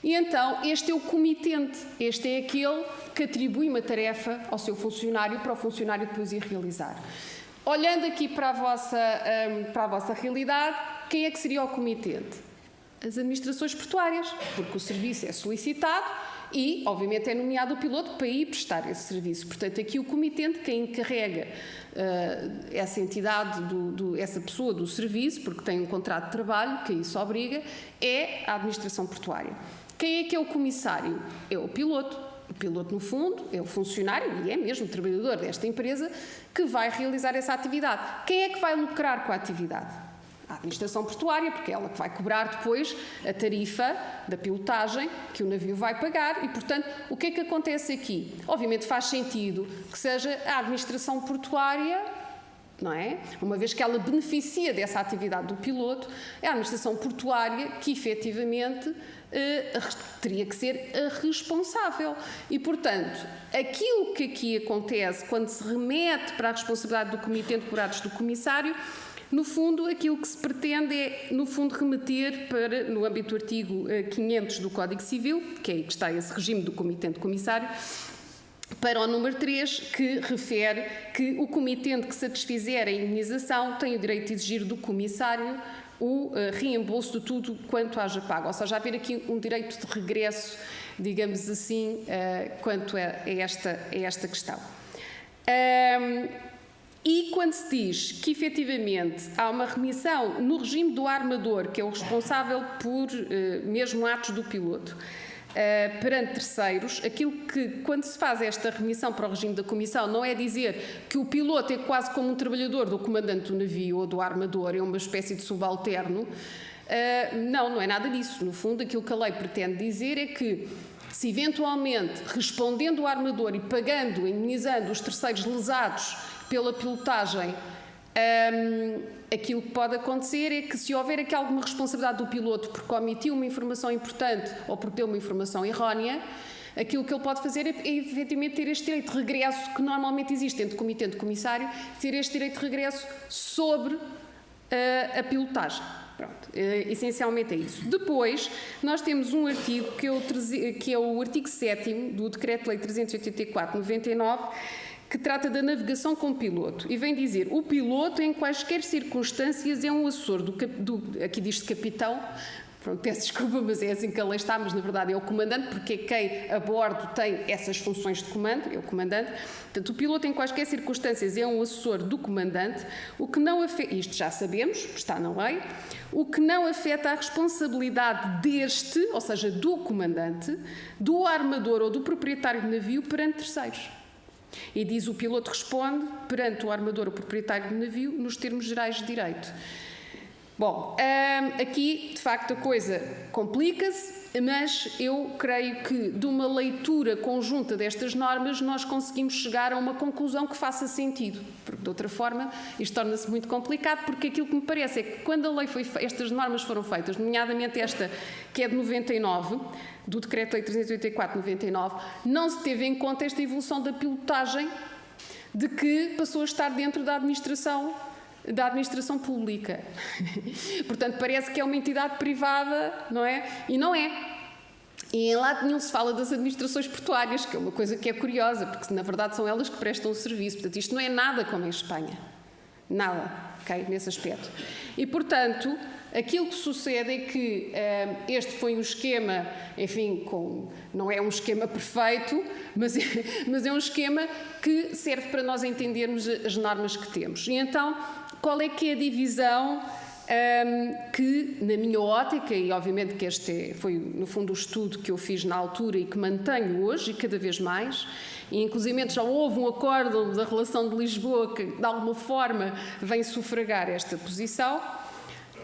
D: E então, este é o comitente, este é aquele que atribui uma tarefa ao seu funcionário para o funcionário depois ir realizar. Olhando aqui para a vossa realidade, quem é que seria o comitente? As administrações portuárias, porque o serviço é solicitado e, obviamente, é nomeado o piloto para ir prestar esse serviço. Portanto, aqui o comitente, quem encarrega essa entidade, essa pessoa do serviço, porque tem um contrato de trabalho, que isso obriga, é a administração portuária. Quem é que é o comissário? É o piloto. O piloto, no fundo, é o funcionário e é mesmo o trabalhador desta empresa que vai realizar essa atividade. Quem é que vai lucrar com a atividade? A administração portuária, porque é ela que vai cobrar depois a tarifa da pilotagem que o navio vai pagar e, portanto, o que é que acontece aqui? Obviamente faz sentido que seja a administração portuária, não é? Uma vez que ela beneficia dessa atividade do piloto, é a administração portuária que, efetivamente, teria que ser a responsável. E, portanto, aquilo que aqui acontece quando se remete para a responsabilidade do comitente por atos do comissário, no fundo, aquilo que se pretende é, no fundo, remeter para, no âmbito do artigo 500 do Código Civil, que é aí que está esse regime do comitente comissário, para o número 3, que refere que o comitente que satisfizer a indemnização tem o direito de exigir do comissário o reembolso de tudo quanto haja pago. Ou seja, haver aqui um direito de regresso, digamos assim, quanto a esta questão. E quando se diz que, efetivamente, há uma remissão no regime do armador, que é o responsável por mesmo atos do piloto, perante terceiros, aquilo que, quando se faz esta remissão para o regime da comissão, não é dizer que o piloto é quase como um trabalhador do comandante do navio ou do armador, é uma espécie de subalterno. Não é nada disso. No fundo, aquilo que a lei pretende dizer é que, se eventualmente, respondendo o armador e pagando, indemnizando os terceiros lesados pela pilotagem, aquilo que pode acontecer é que, se houver aqui alguma responsabilidade do piloto porque omitiu uma informação importante ou porque deu uma informação errónea, aquilo que ele pode fazer é efetivamente ter este direito de regresso que normalmente existe entre comitente e comissário, ter este direito de regresso sobre a pilotagem. Pronto, essencialmente é isso. Depois, nós temos um artigo que é o artigo 7º do Decreto-Lei 384/99, que trata da navegação com piloto e vem dizer: o piloto em quaisquer circunstâncias é um assessor aqui diz-se capitão, pronto, peço desculpa, mas é assim que a lei está, mas na verdade é o comandante, porque é quem a bordo tem essas funções de comando, é o comandante. Portanto, o piloto em quaisquer circunstâncias é um assessor do comandante, o que não afeta, isto já sabemos, está na lei, o que não afeta a responsabilidade deste, ou seja, do comandante, do armador ou do proprietário do navio perante terceiros. E diz: o piloto responde perante o armador ou proprietário do navio nos termos gerais de direito. Bom, aqui de facto a coisa complica-se, mas eu creio que de uma leitura conjunta destas normas nós conseguimos chegar a uma conclusão que faça sentido, porque de outra forma isto torna-se muito complicado, porque aquilo que me parece é que quando a lei estas normas foram feitas, nomeadamente esta que é de 99, do Decreto-Lei 384/99, não se teve em conta esta evolução da pilotagem de que passou a estar dentro da administração pública. Portanto, parece que é uma entidade privada, não é? E não é. E em lado nenhum se fala das administrações portuárias, que é uma coisa que é curiosa, porque na verdade são elas que prestam o serviço. Portanto, isto não é nada como em Espanha. Nada, ok? Nesse aspecto. E, portanto, aquilo que sucede é que este foi um esquema, enfim, não é um esquema perfeito, mas é um esquema que serve para nós entendermos as normas que temos. E então, qual é que é a divisão que, na minha ótica, e obviamente que este foi, no fundo, o estudo que eu fiz na altura e que mantenho hoje, e cada vez mais, e inclusive já houve um acordo da relação de Lisboa que, de alguma forma, vem sufragar esta posição,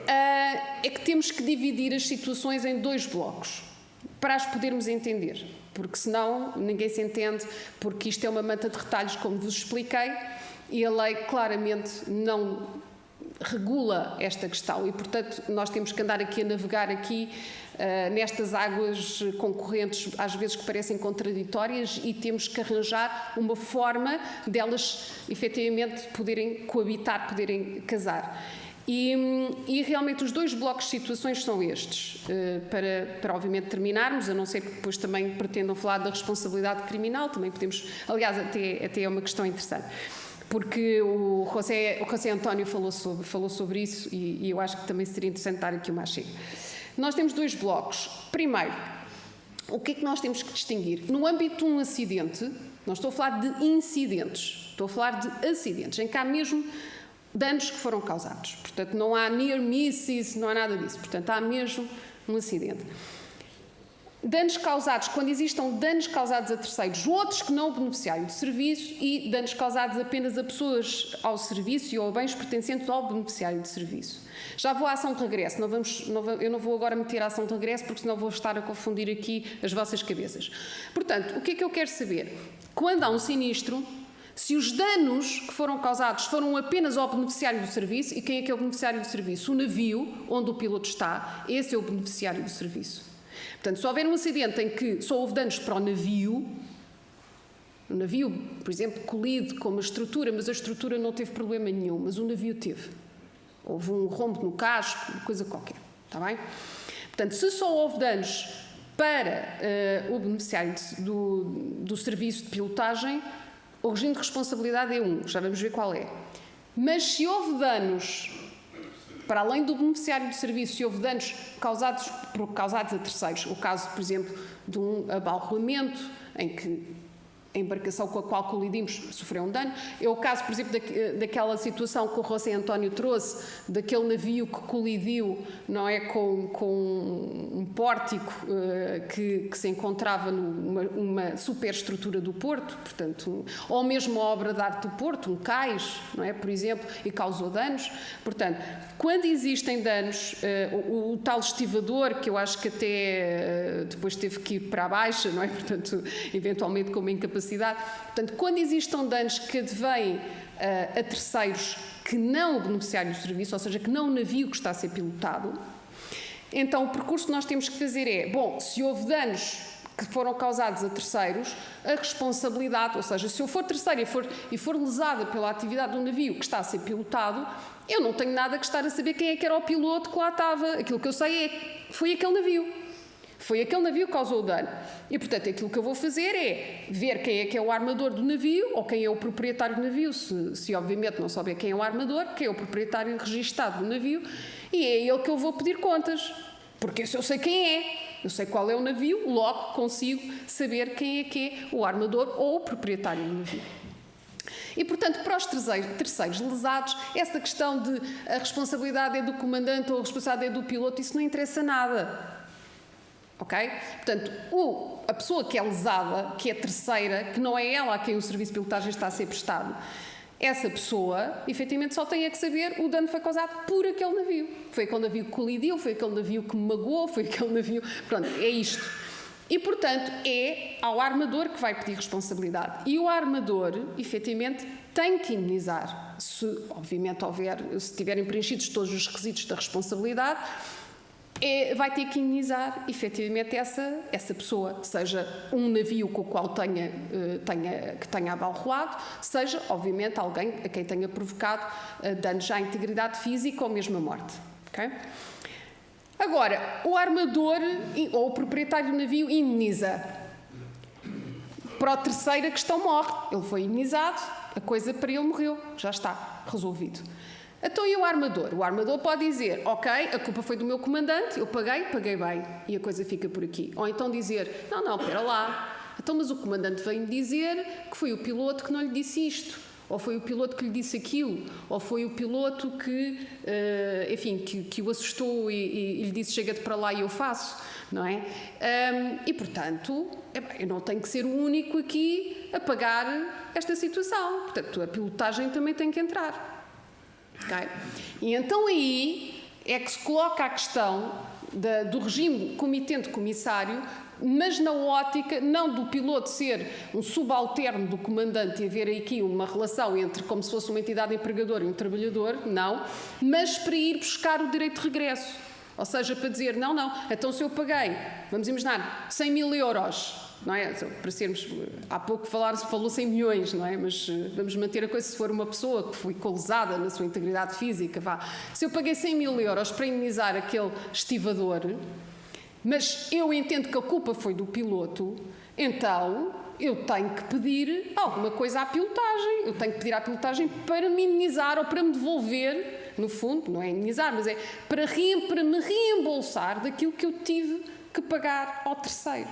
D: é que temos que dividir as situações em 2 blocos, para as podermos entender, porque senão ninguém se entende, porque isto é uma manta de retalhos, como vos expliquei, e a lei claramente não regula esta questão e, portanto, nós temos que andar aqui a navegar nestas águas concorrentes, às vezes que parecem contraditórias, e temos que arranjar uma forma delas, efetivamente, poderem coabitar, poderem casar. E realmente os 2 blocos de situações são estes, para obviamente terminarmos, a não ser que depois também pretendam falar da responsabilidade criminal, também podemos, aliás, até é uma questão interessante. Porque o José António falou sobre isso e eu acho que também seria interessante dar aqui uma chega. Nós temos 2 blocos. Primeiro, o que é que nós temos que distinguir? No âmbito de um acidente, não estou a falar de incidentes, estou a falar de acidentes, em que há mesmo danos que foram causados. Portanto, não há near misses, não há nada disso. Portanto, há mesmo um acidente. Danos causados, quando existam danos causados a terceiros, outros que não o beneficiário de serviço, e danos causados apenas a pessoas ao serviço ou a bens pertencentes ao beneficiário de serviço. Já vou à ação de regresso, eu não vou agora meter a ação de regresso, porque senão vou estar a confundir aqui as vossas cabeças. Portanto, o que é que eu quero saber? Quando há um sinistro, se os danos que foram causados foram apenas ao beneficiário do serviço, e quem é que é o beneficiário do serviço? O navio onde o piloto está, esse é o beneficiário do serviço. Portanto, se houver um acidente em que só houve danos para o navio, por exemplo, colide com uma estrutura, mas a estrutura não teve problema nenhum, mas o navio teve. Houve um rombo no casco, coisa qualquer, está bem? Portanto, se só houve danos para o beneficiário do serviço de pilotagem, o regime de responsabilidade é já vamos ver qual é. Mas se houve danos, para além do beneficiário de serviço, se houve danos causados a terceiros, o caso, por exemplo, de um abalroamento, em que a embarcação com a qual colidimos sofreu um dano. É o caso, por exemplo, daquela situação que o José António trouxe, daquele navio que colidiu, não é, com um pórtico que se encontrava numa superestrutura do Porto, portanto, ou mesmo a obra de arte do Porto, um cais, não é, por exemplo, e causou danos. Portanto, quando existem danos, o tal estivador, que eu acho que até depois teve que ir para a baixa, não é, portanto, eventualmente com uma incapacidade. Portanto, quando existam danos que advêm a terceiros que não o beneficiário do serviço, ou seja, que não o navio que está a ser pilotado, então o percurso que nós temos que fazer é, bom, se houve danos que foram causados a terceiros, a responsabilidade, ou seja, se eu for terceiro e for lesada pela atividade do navio que está a ser pilotado, eu não tenho nada que estar a saber quem é que era o piloto que lá estava. Aquilo que eu sei é que foi aquele navio. Foi aquele navio que causou o dano. E, portanto, aquilo que eu vou fazer é ver quem é que é o armador do navio, ou quem é o proprietário do navio, se obviamente não souber quem é o armador, quem é o proprietário registado do navio, e é ele que eu vou pedir contas. Porque se eu sei quem é, eu sei qual é o navio, logo consigo saber quem é que é o armador ou o proprietário do navio. E, portanto, para os terceiros lesados, essa questão de a responsabilidade é do comandante ou a responsabilidade é do piloto, isso não interessa nada. Ok? Portanto, a pessoa que é lesada, que é terceira, que não é ela a quem o serviço de pilotagem está a ser prestado, essa pessoa, efetivamente, só tem que saber o dano que foi causado por aquele navio. Foi aquele navio que colidiu, foi aquele navio que me magoou, foi aquele navio... Pronto, é isto. E, portanto, é ao armador que vai pedir responsabilidade. E o armador, efetivamente, tem que indemnizar. Se, obviamente, se tiverem preenchidos todos os requisitos da responsabilidade, vai ter que indemnizar, efetivamente, essa pessoa, seja um navio com o qual que tenha abalroado, seja, obviamente, alguém a quem tenha provocado danos à integridade física ou mesmo a morte. Okay? Agora, o armador ou o proprietário do navio indemniza. Para o terceiro, a questão morre. Ele foi indemnizado, a coisa para ele morreu, já está resolvido. Então, e o armador? O armador pode dizer, ok, a culpa foi do meu comandante, eu paguei bem, e a coisa fica por aqui. Ou então dizer, não, espera lá, então, mas o comandante veio-me dizer que foi o piloto que não lhe disse isto, ou foi o piloto que lhe disse aquilo, ou foi o piloto que, que o assustou e lhe disse, chega-te para lá e eu faço, não é? E, portanto, eu não tenho que ser o único aqui a pagar esta situação. Portanto, a pilotagem também tem que entrar. Okay? E então aí é que se coloca a questão do regime comitente-comissário, mas na ótica não do piloto ser um subalterno do comandante e haver aqui uma relação entre como se fosse uma entidade empregadora e um trabalhador, não, mas para ir buscar o direito de regresso. Ou seja, para dizer, não, então se eu paguei, vamos imaginar, 100 mil euros, não é? Para sermos, há pouco falou-se em milhões, não é? Mas vamos manter a coisa, se for uma pessoa que foi lesada na sua integridade física, vá. Se eu paguei 100 mil euros para indemnizar aquele estivador, mas eu entendo que a culpa foi do piloto, então eu tenho que pedir alguma coisa à pilotagem. Eu tenho que pedir à pilotagem para me indemnizar ou para me devolver, no fundo, não é indemnizar, mas é para me reembolsar daquilo que eu tive que pagar ao terceiro.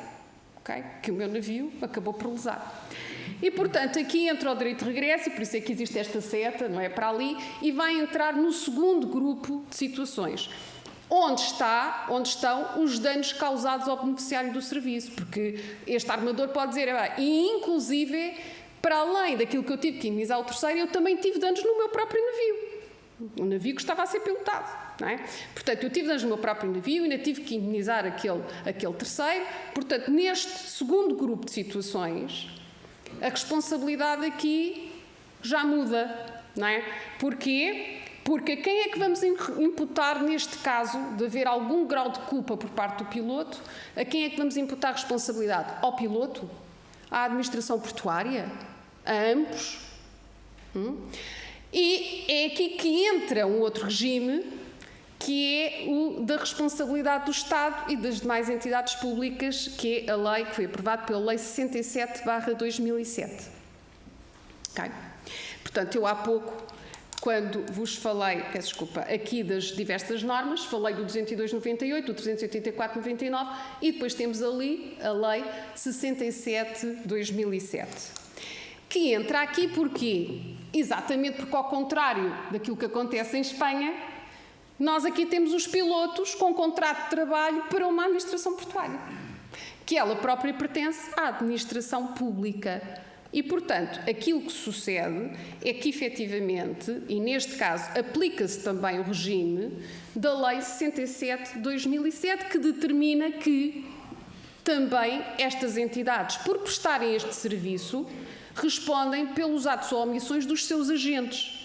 D: Okay? Que o meu navio acabou por lesar. E, portanto, aqui entra o direito de regresso, e por isso é que existe esta seta, não é, para ali, e vai entrar no segundo grupo de situações, onde estão os danos causados ao beneficiário do serviço, porque este armador pode dizer, e inclusive, para além daquilo que eu tive que indemnizar o terceiro, eu também tive danos no meu próprio navio. O navio que estava a ser pilotado, não é? Portanto, eu tive danos no meu próprio navio, ainda tive que indemnizar aquele terceiro. Portanto, neste segundo grupo de situações, a responsabilidade aqui já muda, não é? Porquê? Porque a quem é que vamos imputar, neste caso, de haver algum grau de culpa por parte do piloto, a quem é que vamos imputar responsabilidade? Ao piloto? À administração portuária? A ambos? E é aqui que entra um outro regime, que é o da responsabilidade do Estado e das demais entidades públicas, que é a lei que foi aprovada pela Lei 67/2007. Okay? Portanto, eu há pouco, quando vos falei, peço desculpa, aqui das diversas normas, falei do 202/98, do 384/99 e depois temos ali a Lei 67/2007. Que entra aqui porquê? Exatamente porque, ao contrário daquilo que acontece em Espanha, nós aqui temos os pilotos com contrato de trabalho para uma administração portuária, que ela própria pertence à administração pública. E, portanto, aquilo que sucede é que, efetivamente, e neste caso aplica-se também o regime da Lei 67/2007, que determina que também estas entidades, por prestarem este serviço, respondem pelos atos ou omissões dos seus agentes.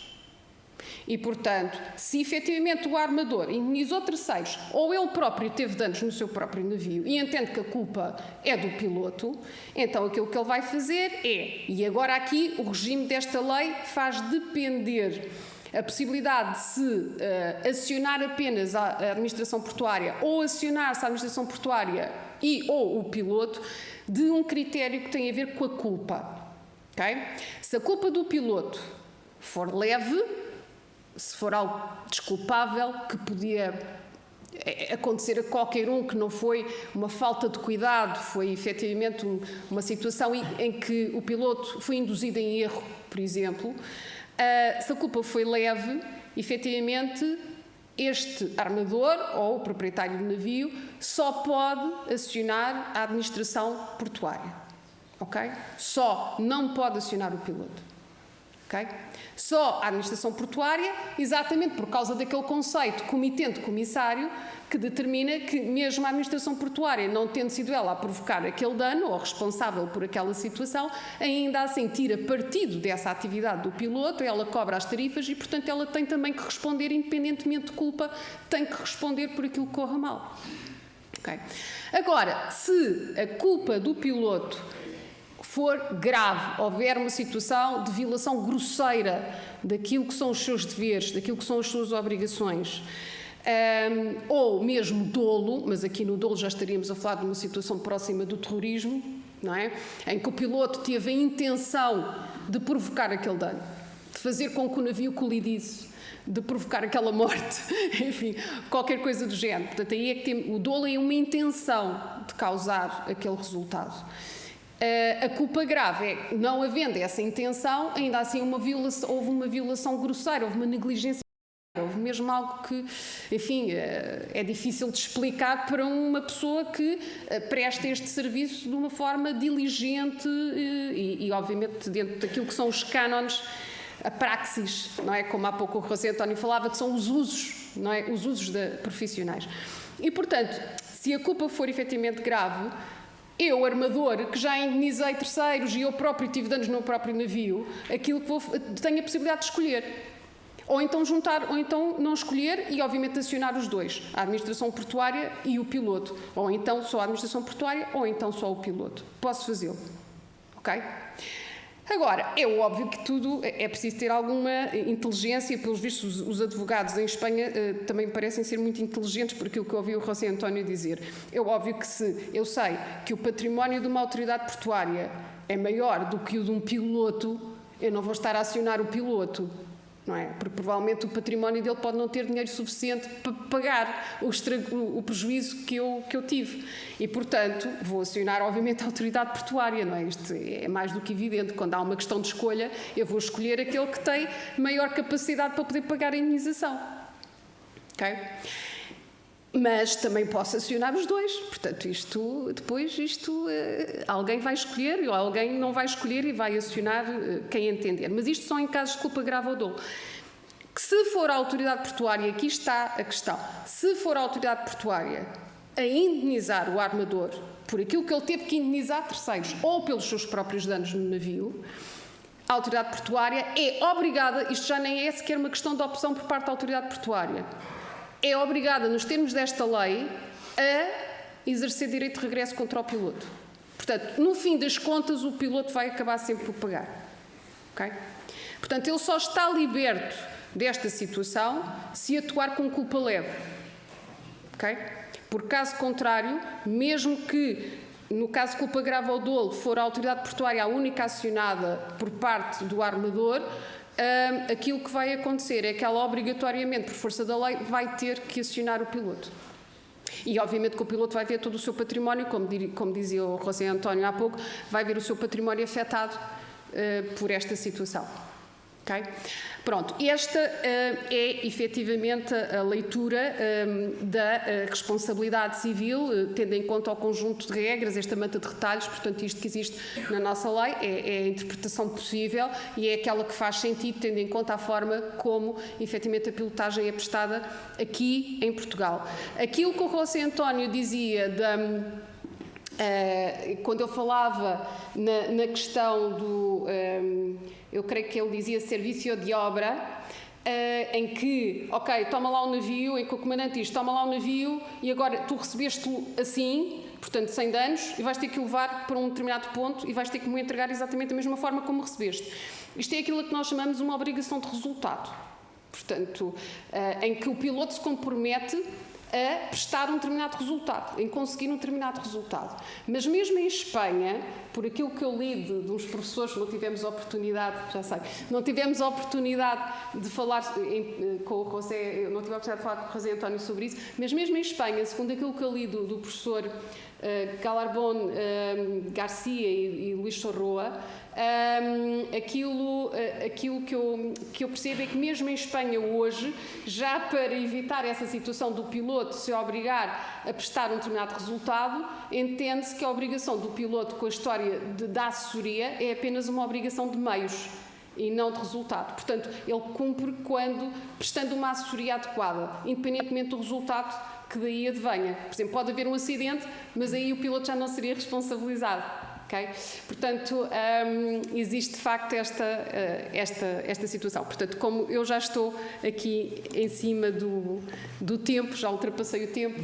D: E, portanto, se efetivamente o armador indemnizou terceiros ou ele próprio teve danos no seu próprio navio e entende que a culpa é do piloto, então aquilo que ele vai fazer é, e agora aqui o regime desta lei faz depender a possibilidade de se acionar apenas a administração portuária ou acionar-se a administração portuária ou o piloto de um critério que tem a ver com a culpa. Okay? Se a culpa do piloto for leve, se for algo desculpável, que podia acontecer a qualquer um, que não foi uma falta de cuidado, foi efetivamente uma situação em que o piloto foi induzido em erro, por exemplo, se a culpa foi leve, efetivamente este armador ou o proprietário do navio só pode acionar a administração portuária. Okay? Só não pode acionar o piloto. Okay? Só a administração portuária, exatamente por causa daquele conceito comitente-comissário, que determina que mesmo a administração portuária, não tendo sido ela a provocar aquele dano ou responsável por aquela situação, ainda assim tira partido dessa atividade do piloto, ela cobra as tarifas e, portanto, ela tem também que responder, independentemente de culpa, tem que responder por aquilo que corra mal. Okay? Agora, se a culpa do piloto for grave, houver uma situação de violação grosseira daquilo que são os seus deveres, daquilo que são as suas obrigações, ou mesmo dolo, mas aqui no dolo já estaríamos a falar de uma situação próxima do terrorismo, não é? Em que o piloto teve a intenção de provocar aquele dano, de fazer com que o navio colidisse, de provocar aquela morte, enfim, qualquer coisa do género. Portanto, aí é que o dolo é uma intenção de causar aquele resultado. A culpa grave é, não havendo essa intenção, ainda assim houve uma violação grosseira, houve uma negligência, houve mesmo algo que, enfim, é difícil de explicar para uma pessoa que presta este serviço de uma forma diligente e obviamente, dentro daquilo que são os cânones, a praxis, não é? Como há pouco o José António falava, que são os usos, não é? Os usos profissionais. E, portanto, se a culpa for efetivamente grave, eu, armador, que já indenizei terceiros e eu próprio tive danos no meu próprio navio, aquilo que tenho a possibilidade de escolher. Ou então juntar, ou então não escolher e, obviamente, acionar os dois, a administração portuária e o piloto. Ou então só a administração portuária, ou então só o piloto. Posso fazê-lo. Ok? Agora, é óbvio que tudo é preciso ter alguma inteligência, pelos vistos os advogados em Espanha também parecem ser muito inteligentes por aquilo que eu ouvi o José António dizer. É óbvio que se eu sei que o património de uma autoridade portuária é maior do que o de um piloto, eu não vou estar a acionar o piloto, não é? Porque provavelmente o património dele pode não ter dinheiro suficiente para pagar o prejuízo que eu tive. E, portanto, vou acionar, obviamente, a autoridade portuária, não é? Isto é mais do que evidente. Quando há uma questão de escolha, eu vou escolher aquele que tem maior capacidade para poder pagar a indenização. Ok? Mas também posso acionar os dois. Portanto, alguém vai escolher ou alguém não vai escolher e vai acionar quem entender. Mas isto só em casos de culpa grave ou dolo. Que se for a autoridade portuária, aqui está a questão, se for a autoridade portuária a indenizar o armador por aquilo que ele teve que indenizar terceiros ou pelos seus próprios danos no navio, a autoridade portuária é obrigada, isto já nem é sequer uma questão de opção por parte da autoridade portuária, é obrigada, nos termos desta lei, a exercer direito de regresso contra o piloto. Portanto, no fim das contas, o piloto vai acabar sempre por pagar. Okay? Portanto, ele só está liberto desta situação se atuar com culpa leve. Okay? Por caso contrário, mesmo que, no caso de culpa grave ou dolo, for a autoridade portuária a única acionada por parte do armador, aquilo que vai acontecer é que ela obrigatoriamente, por força da lei, vai ter que acionar o piloto. E obviamente que o piloto vai ver todo o seu património, como dizia o José António há pouco, vai ver o seu património afetado por esta situação. Okay? Pronto, esta é efetivamente a leitura da responsabilidade civil, tendo em conta o conjunto de regras, esta manta de retalhos, portanto isto que existe na nossa lei é a interpretação possível e é aquela que faz sentido, tendo em conta a forma como efetivamente a pilotagem é prestada aqui em Portugal. Aquilo que o José António dizia quando eu falava na questão do, eu creio que ele dizia serviço de obra, em que, ok, toma lá o navio, em que o comandante diz, toma lá o navio e agora tu recebeste-o assim, portanto sem danos, e vais ter que o levar para um determinado ponto e vais ter que me entregar exatamente da mesma forma como recebeste. Isto é aquilo que nós chamamos uma obrigação de resultado. Portanto, em que o piloto se compromete a prestar um determinado resultado, em conseguir um determinado resultado. Mas mesmo em Espanha, por aquilo que eu li de uns professores, não tivemos a oportunidade, já sei, não tivemos a oportunidade de falar com o José, não tive a oportunidade de falar com o José António sobre isso, mas mesmo em Espanha, segundo aquilo que eu li do professor Galarbón Garcia e Luís Sorroa, aquilo que eu percebo é que mesmo em Espanha hoje, já para evitar essa situação do piloto se obrigar a prestar um determinado resultado, entende-se que a obrigação do piloto com a história da assessoria é apenas uma obrigação de meios. e não de resultado. Portanto, ele cumpre quando prestando uma assessoria adequada, independentemente do resultado que daí advenha. Por exemplo, pode haver um acidente, mas aí o piloto já não seria responsabilizado. Okay? Portanto, existe de facto esta situação. Portanto, como eu já estou aqui em cima do tempo, já ultrapassei o tempo,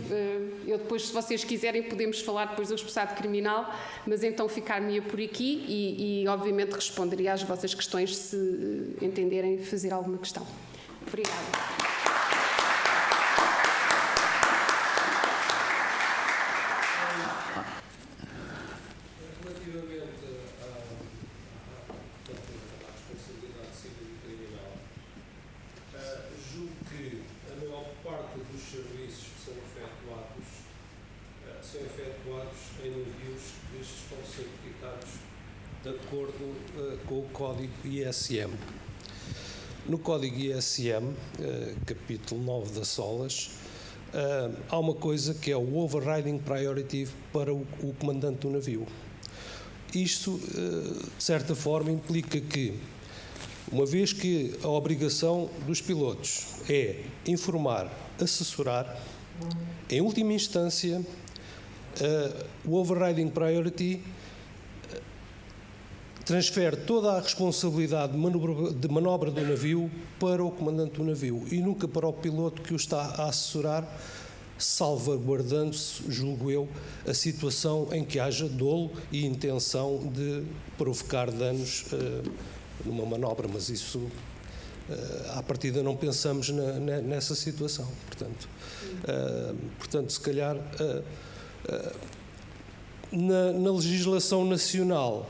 D: eu depois, se vocês quiserem, podemos falar depois do responsabilidade criminal, mas então ficar-me por aqui e obviamente responderia às vossas questões se entenderem fazer alguma questão. Obrigada.
E: São efetuados em navios que estão certificados de acordo com o código ISM. No código ISM, capítulo 9 das SOLAS, há uma coisa que é o overriding priority para o comandante do navio. Isto, de certa forma, implica que, uma vez que a obrigação dos pilotos é informar, assessorar, em última instância, o overriding priority transfere toda a responsabilidade de manobra do navio para o comandante do navio e nunca para o piloto que o está a assessorar, salvaguardando-se, julgo eu, a situação em que haja dolo e intenção de provocar danos numa manobra, mas isso, à partida, não pensamos nessa situação. Portanto, se calhar, na legislação nacional,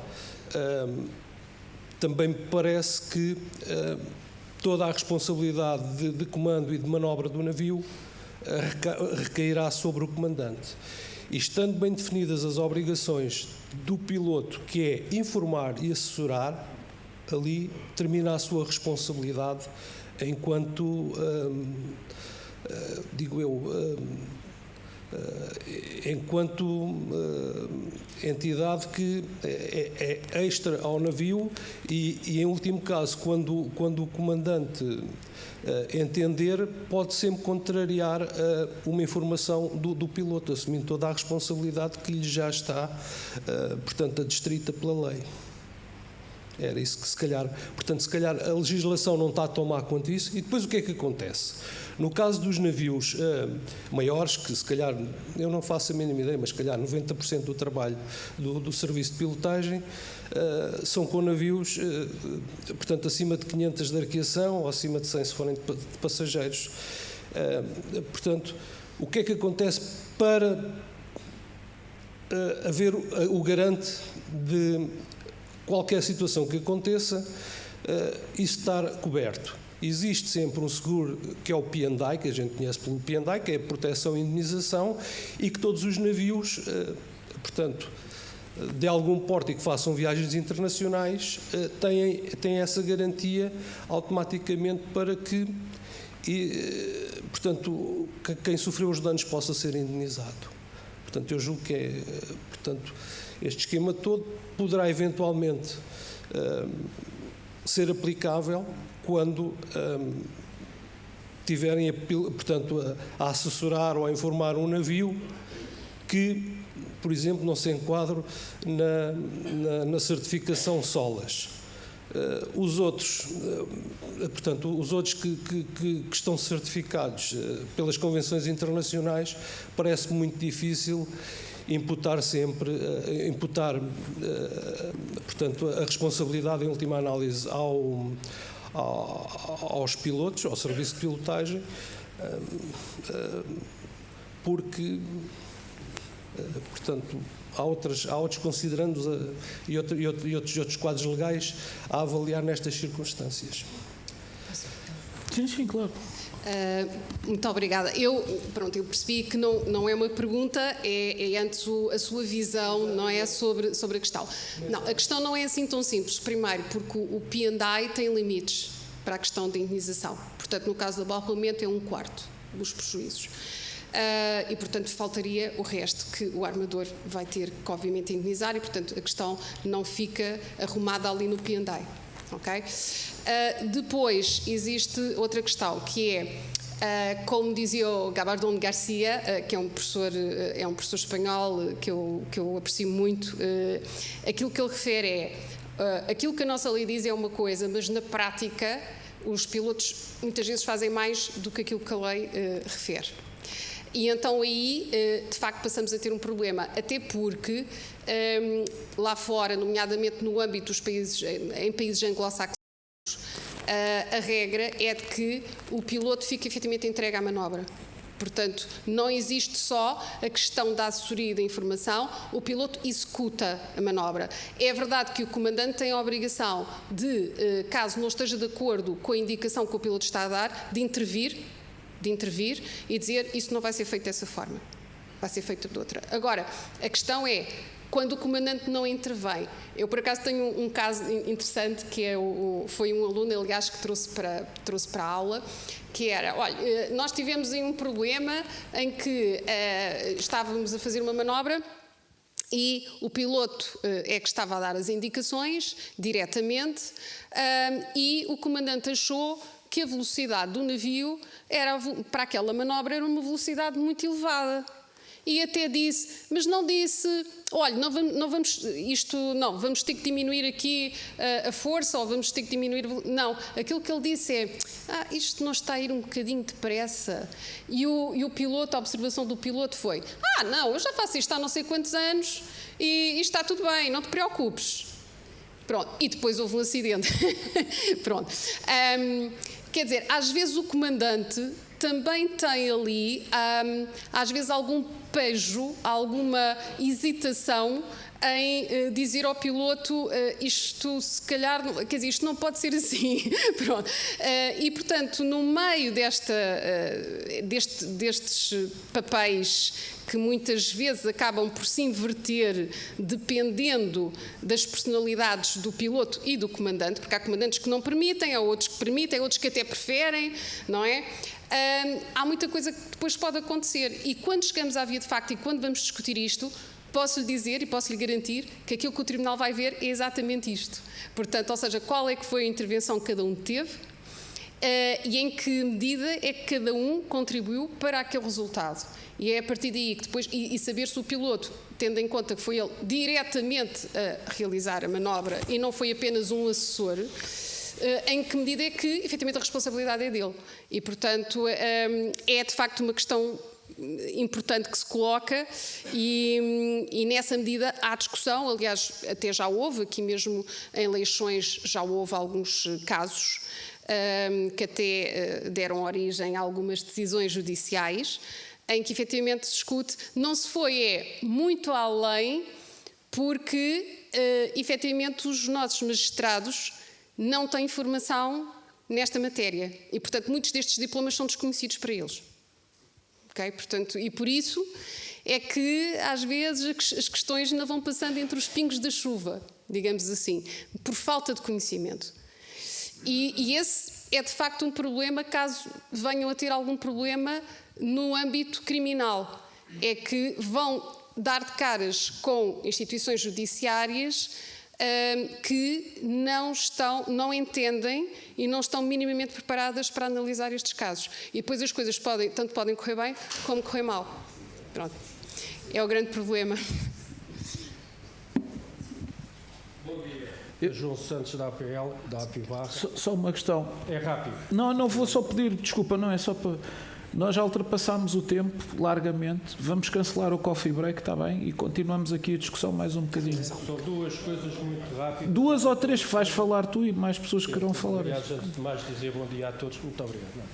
E: também me parece que toda a responsabilidade de comando e de manobra do navio recairá sobre o comandante. E estando bem definidas as obrigações do piloto, que é informar e assessorar, ali termina a sua responsabilidade enquanto, digo eu, enquanto entidade que é extra ao navio e em último caso, quando o comandante entender, pode sempre contrariar uma informação do piloto, assumindo toda a responsabilidade que lhe já está, portanto, adstrita pela lei. Era isso que se calhar a legislação não está tão má quanto isso. E depois o que é que acontece? No caso dos navios maiores, que se calhar, eu não faço a mínima ideia, mas se calhar 90% do trabalho do serviço de pilotagem são com navios, portanto, acima de 500 de arqueação ou acima de 100 se forem de passageiros. Portanto, o que é que acontece para haver o garante de qualquer situação que aconteça, isso estar coberto? Existe sempre um seguro que é o P&I, que a gente conhece pelo P&I, que é a proteção e indemnização, e que todos os navios, portanto, de algum porte e que façam viagens internacionais, têm essa garantia automaticamente para que, portanto, quem sofreu os danos possa ser indemnizado. Portanto, eu julgo que portanto, este esquema todo poderá eventualmente ser aplicável quando tiverem, portanto, a assessorar ou a informar um navio que, por exemplo, não se enquadra na certificação SOLAS. Os outros, portanto, os outros que estão certificados pelas convenções internacionais, parece muito difícil imputar, portanto, a responsabilidade, em última análise, aos pilotos, ao serviço de pilotagem, porque, portanto, há outros considerandos e outros quadros legais a avaliar nestas circunstâncias.
B: Sim, claro.
D: Muito obrigada. Eu percebi que não é uma pergunta, é antes a sua visão, não é, sobre a questão. Não, a questão não é assim tão simples. Primeiro, porque o P&I tem limites para a questão da indemnização. Portanto, no caso do abalroamento é 1/4 dos prejuízos. E, portanto, faltaria o resto que o armador vai ter que, obviamente, indemnizar e, portanto, a questão não fica arrumada ali no P&I. ok? Depois existe outra questão, que é, como dizia o Gabardón Garcia, que é um professor espanhol que eu aprecio muito, aquilo que ele refere é, aquilo que a nossa lei diz é uma coisa, mas na prática os pilotos muitas vezes fazem mais do que aquilo que a lei refere. E então aí, de facto, passamos a ter um problema, até porque lá fora, nomeadamente no âmbito dos países, em países anglo-saxónicos, a regra é de que o piloto fica efetivamente entregue à manobra. Portanto, não existe só a questão da assessoria e da informação, o piloto executa a manobra. É verdade que o comandante tem a obrigação de, caso não esteja de acordo com a indicação que o piloto está a dar, de intervir e dizer isso não vai ser feito dessa forma, vai ser feito de outra. Agora, a questão é, quando o comandante não intervém, eu por acaso tenho um caso interessante que foi um aluno, aliás, que trouxe para a aula, que era, olha, nós tivemos aí um problema em que estávamos a fazer uma manobra e o piloto é que estava a dar as indicações diretamente e o comandante achou que a velocidade do navio para aquela manobra era uma velocidade muito elevada. E até disse, mas não disse, olha, vamos ter que diminuir aqui a força, ou vamos ter que diminuir... Não, aquilo que ele disse é, isto não está a ir um bocadinho depressa. E o piloto, a observação do piloto foi, não, eu já faço isto há não sei quantos anos e está tudo bem, não te preocupes. Pronto, e depois houve um acidente. Pronto. Quer dizer, às vezes o comandante também tem ali, às vezes, algum pejo, alguma hesitação em dizer ao piloto isto se calhar, quer dizer, isto não pode ser assim. Pronto. E, portanto, no meio destes papéis que muitas vezes acabam por se inverter dependendo das personalidades do piloto e do comandante, porque há comandantes que não permitem, há outros que permitem, há outros que até preferem, não é? Há muita coisa que depois pode acontecer e quando chegamos à via de facto e quando vamos discutir isto, posso-lhe dizer e posso-lhe garantir que aquilo que o Tribunal vai ver é exatamente isto. Portanto, ou seja, qual é que foi a intervenção que cada um teve e em que medida é que cada um contribuiu para aquele resultado. E é a partir daí que depois, e saber se o piloto, tendo em conta que foi ele diretamente a realizar a manobra e não foi apenas um assessor, em que medida é que, efetivamente, a responsabilidade é dele. E, portanto, é de facto uma questão importante que se coloca e nessa medida há discussão, aliás, até já houve, aqui mesmo em Leixões já houve alguns casos que até deram origem a algumas decisões judiciais, em que efetivamente se discute, não se foi muito além, porque efetivamente os nossos magistrados não têm formação nesta matéria e, portanto, muitos destes diplomas são desconhecidos para eles. Okay? Portanto, e por isso é que, às vezes, as questões ainda vão passando entre os pingos da chuva, digamos assim, por falta de conhecimento. E esse é, de facto, um problema, caso venham a ter algum problema no âmbito criminal. É que vão dar de caras com instituições judiciárias que não entendem e não estão minimamente preparadas para analisar estes casos. E depois as coisas tanto podem correr bem como correr mal. Pronto. É o grande problema.
E: Bom dia. João Santos, da APL, da APIBAR.
B: Só uma questão.
E: É rápido.
B: Não vou só pedir desculpa, não é só para... Nós já ultrapassámos o tempo largamente, vamos cancelar o coffee break, está bem? E continuamos aqui a discussão mais um bocadinho.
E: São duas coisas muito rápidas.
B: 2 ou 3 vais falar tu e mais pessoas querão falar.
E: Aliás, antes de mais dizer bom dia a todos, muito obrigado.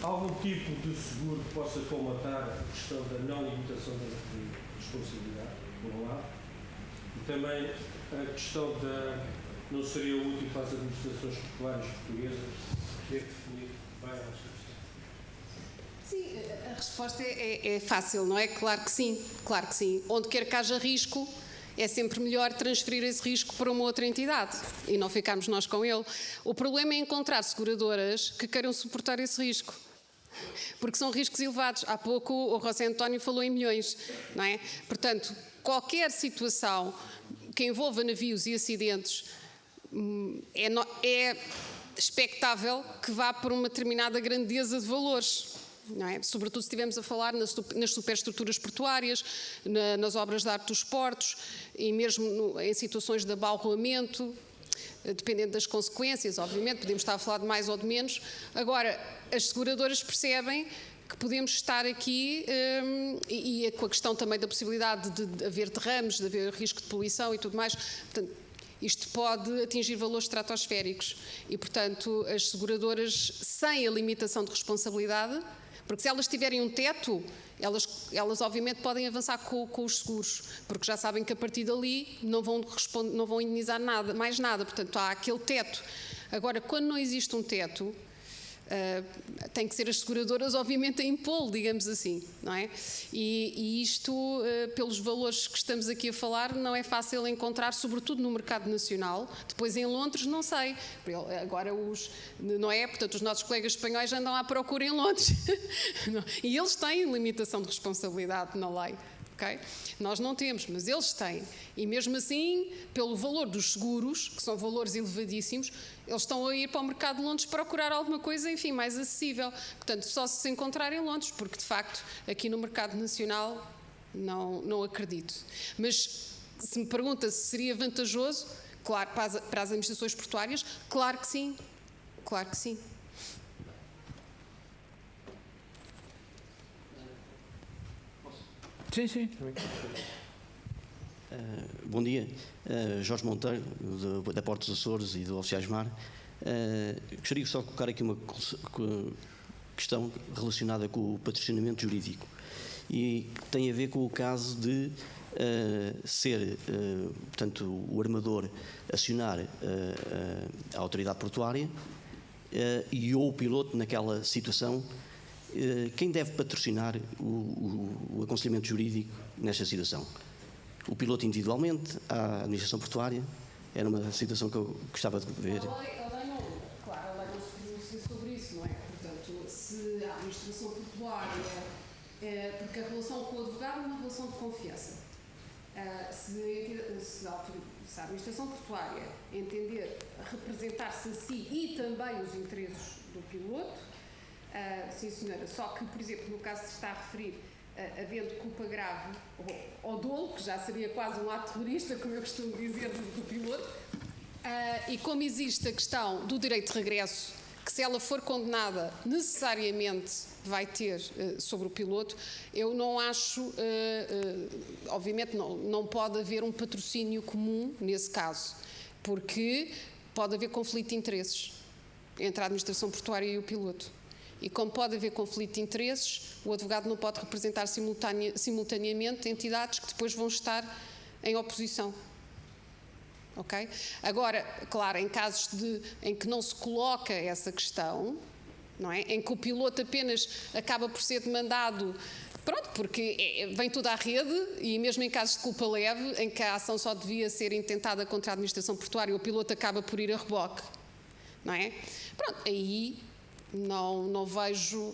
E: Algum tipo de seguro que possa colmatar a questão da não limitação da responsabilidade, por um lado, e também a questão da não seria útil para as administrações populares portuguesas ter definido bem esta questão.
D: Sim, a resposta é fácil, não é? Claro que sim, claro que sim. Onde quer que haja risco, é sempre melhor transferir esse risco para uma outra entidade e não ficarmos nós com ele. O problema é encontrar seguradoras que queiram suportar esse risco, porque são riscos elevados. Há pouco o José António falou em milhões, não é? Portanto, qualquer situação que envolva navios e acidentes é expectável que vá para uma determinada grandeza de valores. Não é? Sobretudo se estivermos a falar nas superestruturas portuárias, nas obras de arte dos portos e mesmo em situações de abalroamento, dependendo das consequências, obviamente, podemos estar a falar de mais ou de menos. Agora, as seguradoras percebem que podemos estar aqui e com a questão também da possibilidade de haver derrames, de haver risco de poluição e tudo mais. Portanto, isto pode atingir valores estratosféricos e, portanto, as seguradoras, sem a limitação de responsabilidade, porque se elas tiverem um teto, elas obviamente podem avançar com os seguros, porque já sabem que a partir dali não vão indemnizar nada, mais nada, portanto há aquele teto. Agora, quando não existe um teto, tem que ser as seguradoras, obviamente, a impô-lo, digamos assim, não é? E isto, pelos valores que estamos aqui a falar, não é fácil encontrar, sobretudo no mercado nacional. Depois, em Londres, não sei. Agora, não é? Portanto, os nossos colegas espanhóis andam à procura em Londres. E eles têm limitação de responsabilidade na lei. Okay? Nós não temos, mas eles têm. E mesmo assim, pelo valor dos seguros, que são valores elevadíssimos, eles estão a ir para o mercado de Londres procurar alguma coisa, enfim, mais acessível. Portanto, só se encontrar em Londres, porque de facto, aqui no mercado nacional, não acredito. Mas se me pergunta se seria vantajoso, claro, para as administrações portuárias, claro que sim. Claro que sim.
B: Sim.
F: Bom dia, Jorge Monteiro, da Portos Açores e do Oficiais Mar. Gostaria só de colocar aqui uma questão relacionada com o patrocinamento jurídico e que tem a ver com o caso de ser, portanto, o armador acionar a autoridade portuária e ou o piloto naquela situação. Quem deve patrocinar o aconselhamento jurídico nesta situação? O piloto individualmente, a administração portuária? Era uma situação que eu gostava de ver.
D: A lei não se pronuncia sobre isso, não é? Portanto, se a administração portuária, porque a relação com o advogado é uma relação de confiança. Se a administração portuária entender representar-se a si e também os interesses do piloto, sim senhora, só que, por exemplo, no caso que se está a referir, havendo culpa grave ou dolo, que já seria quase um ato terrorista, como eu costumo dizer, do piloto, e como existe a questão do direito de regresso, que se ela for condenada, necessariamente vai ter sobre o piloto, eu não acho, obviamente não pode haver um patrocínio comum nesse caso, porque pode haver conflito de interesses entre a administração portuária e o piloto. E como pode haver conflito de interesses, o advogado não pode representar simultaneamente entidades que depois vão estar em oposição. Ok? Agora, claro, em casos em que não se coloca essa questão, não é? Em que o piloto apenas acaba por ser demandado, pronto, porque vem tudo à rede, e mesmo em casos de culpa leve, em que a ação só devia ser intentada contra a administração portuária, o piloto acaba por ir a reboque, não é? Pronto, aí não vejo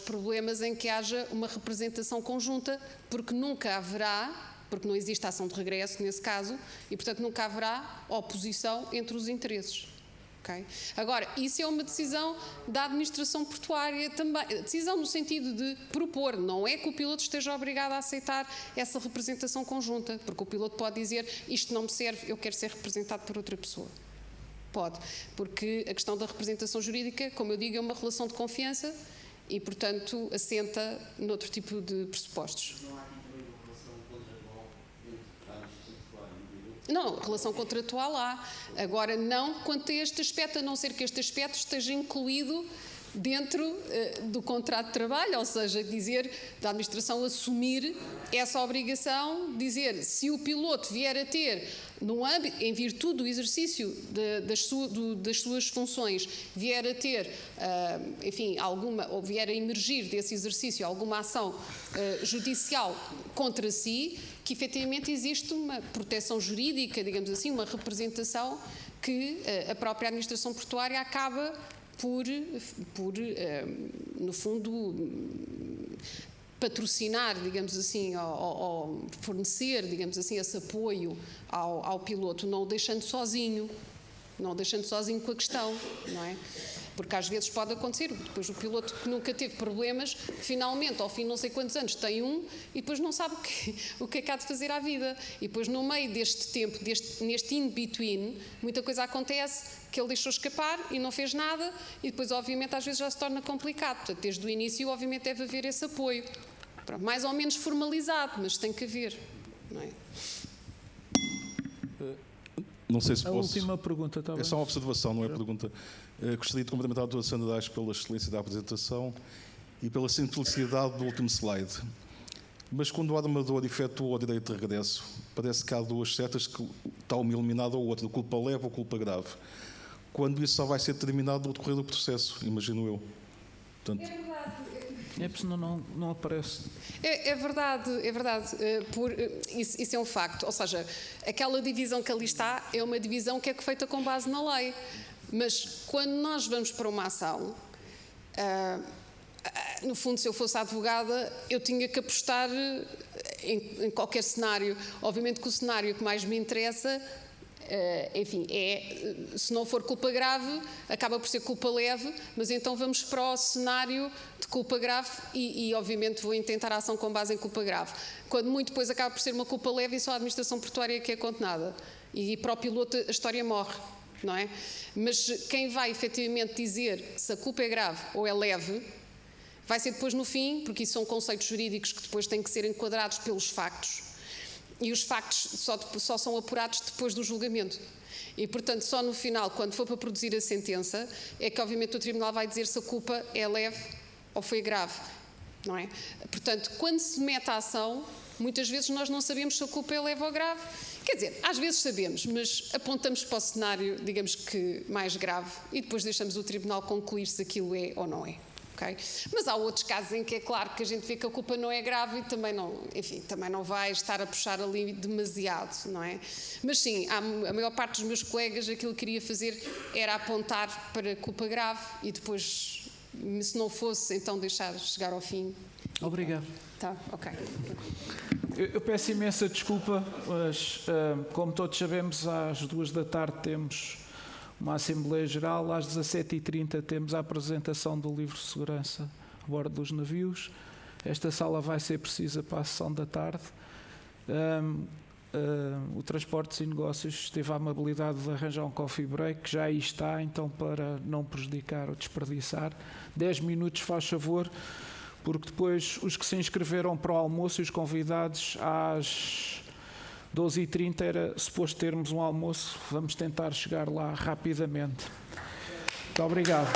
D: problemas em que haja uma representação conjunta, porque nunca haverá, porque não existe ação de regresso nesse caso, e portanto nunca haverá oposição entre os interesses. Okay? Agora, isso é uma decisão da administração portuária também, decisão no sentido de propor, não é que o piloto esteja obrigado a aceitar essa representação conjunta, porque o piloto pode dizer, isto não me serve, eu quero ser representado por outra pessoa. Pode, porque a questão da representação jurídica, como eu digo, é uma relação de confiança e, portanto, assenta noutro tipo de pressupostos.
F: Não há aqui também uma relação contratual entre a administração portuária e o piloto?
D: Não, relação contratual há. Agora, não quanto a este aspecto, a não ser que este aspecto esteja incluído dentro do contrato de trabalho, ou seja, dizer, da administração assumir essa obrigação, dizer, se o piloto vier a ter, no âmbito, em virtude do exercício das suas funções, vier a ter, enfim, alguma, ou vier a emergir desse exercício alguma ação judicial contra si, que efetivamente existe uma proteção jurídica, digamos assim, uma representação que a própria administração portuária acaba por no fundo, patrocinar, digamos assim, ou fornecer, digamos assim, esse apoio ao piloto, não o deixando sozinho. não o deixando sozinho com a questão, não é? Porque às vezes pode acontecer, depois o piloto que nunca teve problemas, finalmente, ao fim de não sei quantos anos, tem e depois não sabe o que é que há de fazer à vida. E depois no meio deste tempo, neste in-between, muita coisa acontece que ele deixou escapar e não fez nada, e depois obviamente às vezes já se torna complicado. Portanto, desde o início obviamente deve haver esse apoio. Pronto, mais ou menos formalizado, mas tem que haver, não é?
G: Não sei se
B: A
G: posso...
B: última pergunta, está bem?
G: É só uma observação, não é pergunta. Gostaria de cumprimentar a doutora Sandra Aires pela excelência da apresentação e pela simplicidade do último slide. Mas quando o armador efetua o direito de regresso, parece que há duas setas, que está uma eliminada ou outra, culpa leve ou culpa grave. Quando isso só vai ser determinado no decorrer do processo, imagino eu. Portanto,
B: É porque senão não aparece.
D: É verdade, é verdade. Isso é um facto. Ou seja, aquela divisão que ali está é uma divisão que é feita com base na lei. Mas quando nós vamos para uma ação, no fundo, se eu fosse advogada, eu tinha que apostar em qualquer cenário. Obviamente que o cenário que mais me interessa, enfim, se não for culpa grave, acaba por ser culpa leve, mas então vamos para o cenário de culpa grave e obviamente vou intentar a ação com base em culpa grave. Quando muito depois acaba por ser uma culpa leve e só a administração portuária que é condenada. E para o piloto a história morre, não é? Mas quem vai efetivamente dizer se a culpa é grave ou é leve, vai ser depois no fim, porque isso são conceitos jurídicos que depois têm que ser enquadrados pelos factos. E os factos só são apurados depois do julgamento. E, portanto, só no final, quando for para produzir a sentença, é que, obviamente, o Tribunal vai dizer se a culpa é leve ou foi grave, não é? Portanto, quando se mete a ação, muitas vezes nós não sabemos se a culpa é leve ou grave. Quer dizer, às vezes sabemos, mas apontamos para o cenário, digamos que mais grave, e depois deixamos o Tribunal concluir se aquilo é ou não é. Okay? Mas há outros casos em que é claro que a gente vê que a culpa não é grave e também não, enfim, também não vai estar a puxar ali demasiado, não é? Mas sim, a maior parte dos meus colegas aquilo que queria fazer era apontar para a culpa grave e depois, se não fosse, então deixar chegar ao fim.
B: Obrigado.
D: Tá, ok.
B: Eu peço imensa desculpa, mas como todos sabemos, às 14h temos uma Assembleia Geral, às 17h30 temos a apresentação do livro de segurança a bordo dos navios. Esta sala vai ser precisa para a sessão da tarde. O Transportes e Negócios teve a amabilidade de arranjar um coffee break, que já aí está, então para não prejudicar ou desperdiçar, 10 minutos faz favor, porque depois os que se inscreveram para o almoço e os convidados às 12h30 era suposto termos um almoço, vamos tentar chegar lá rapidamente. Muito obrigado.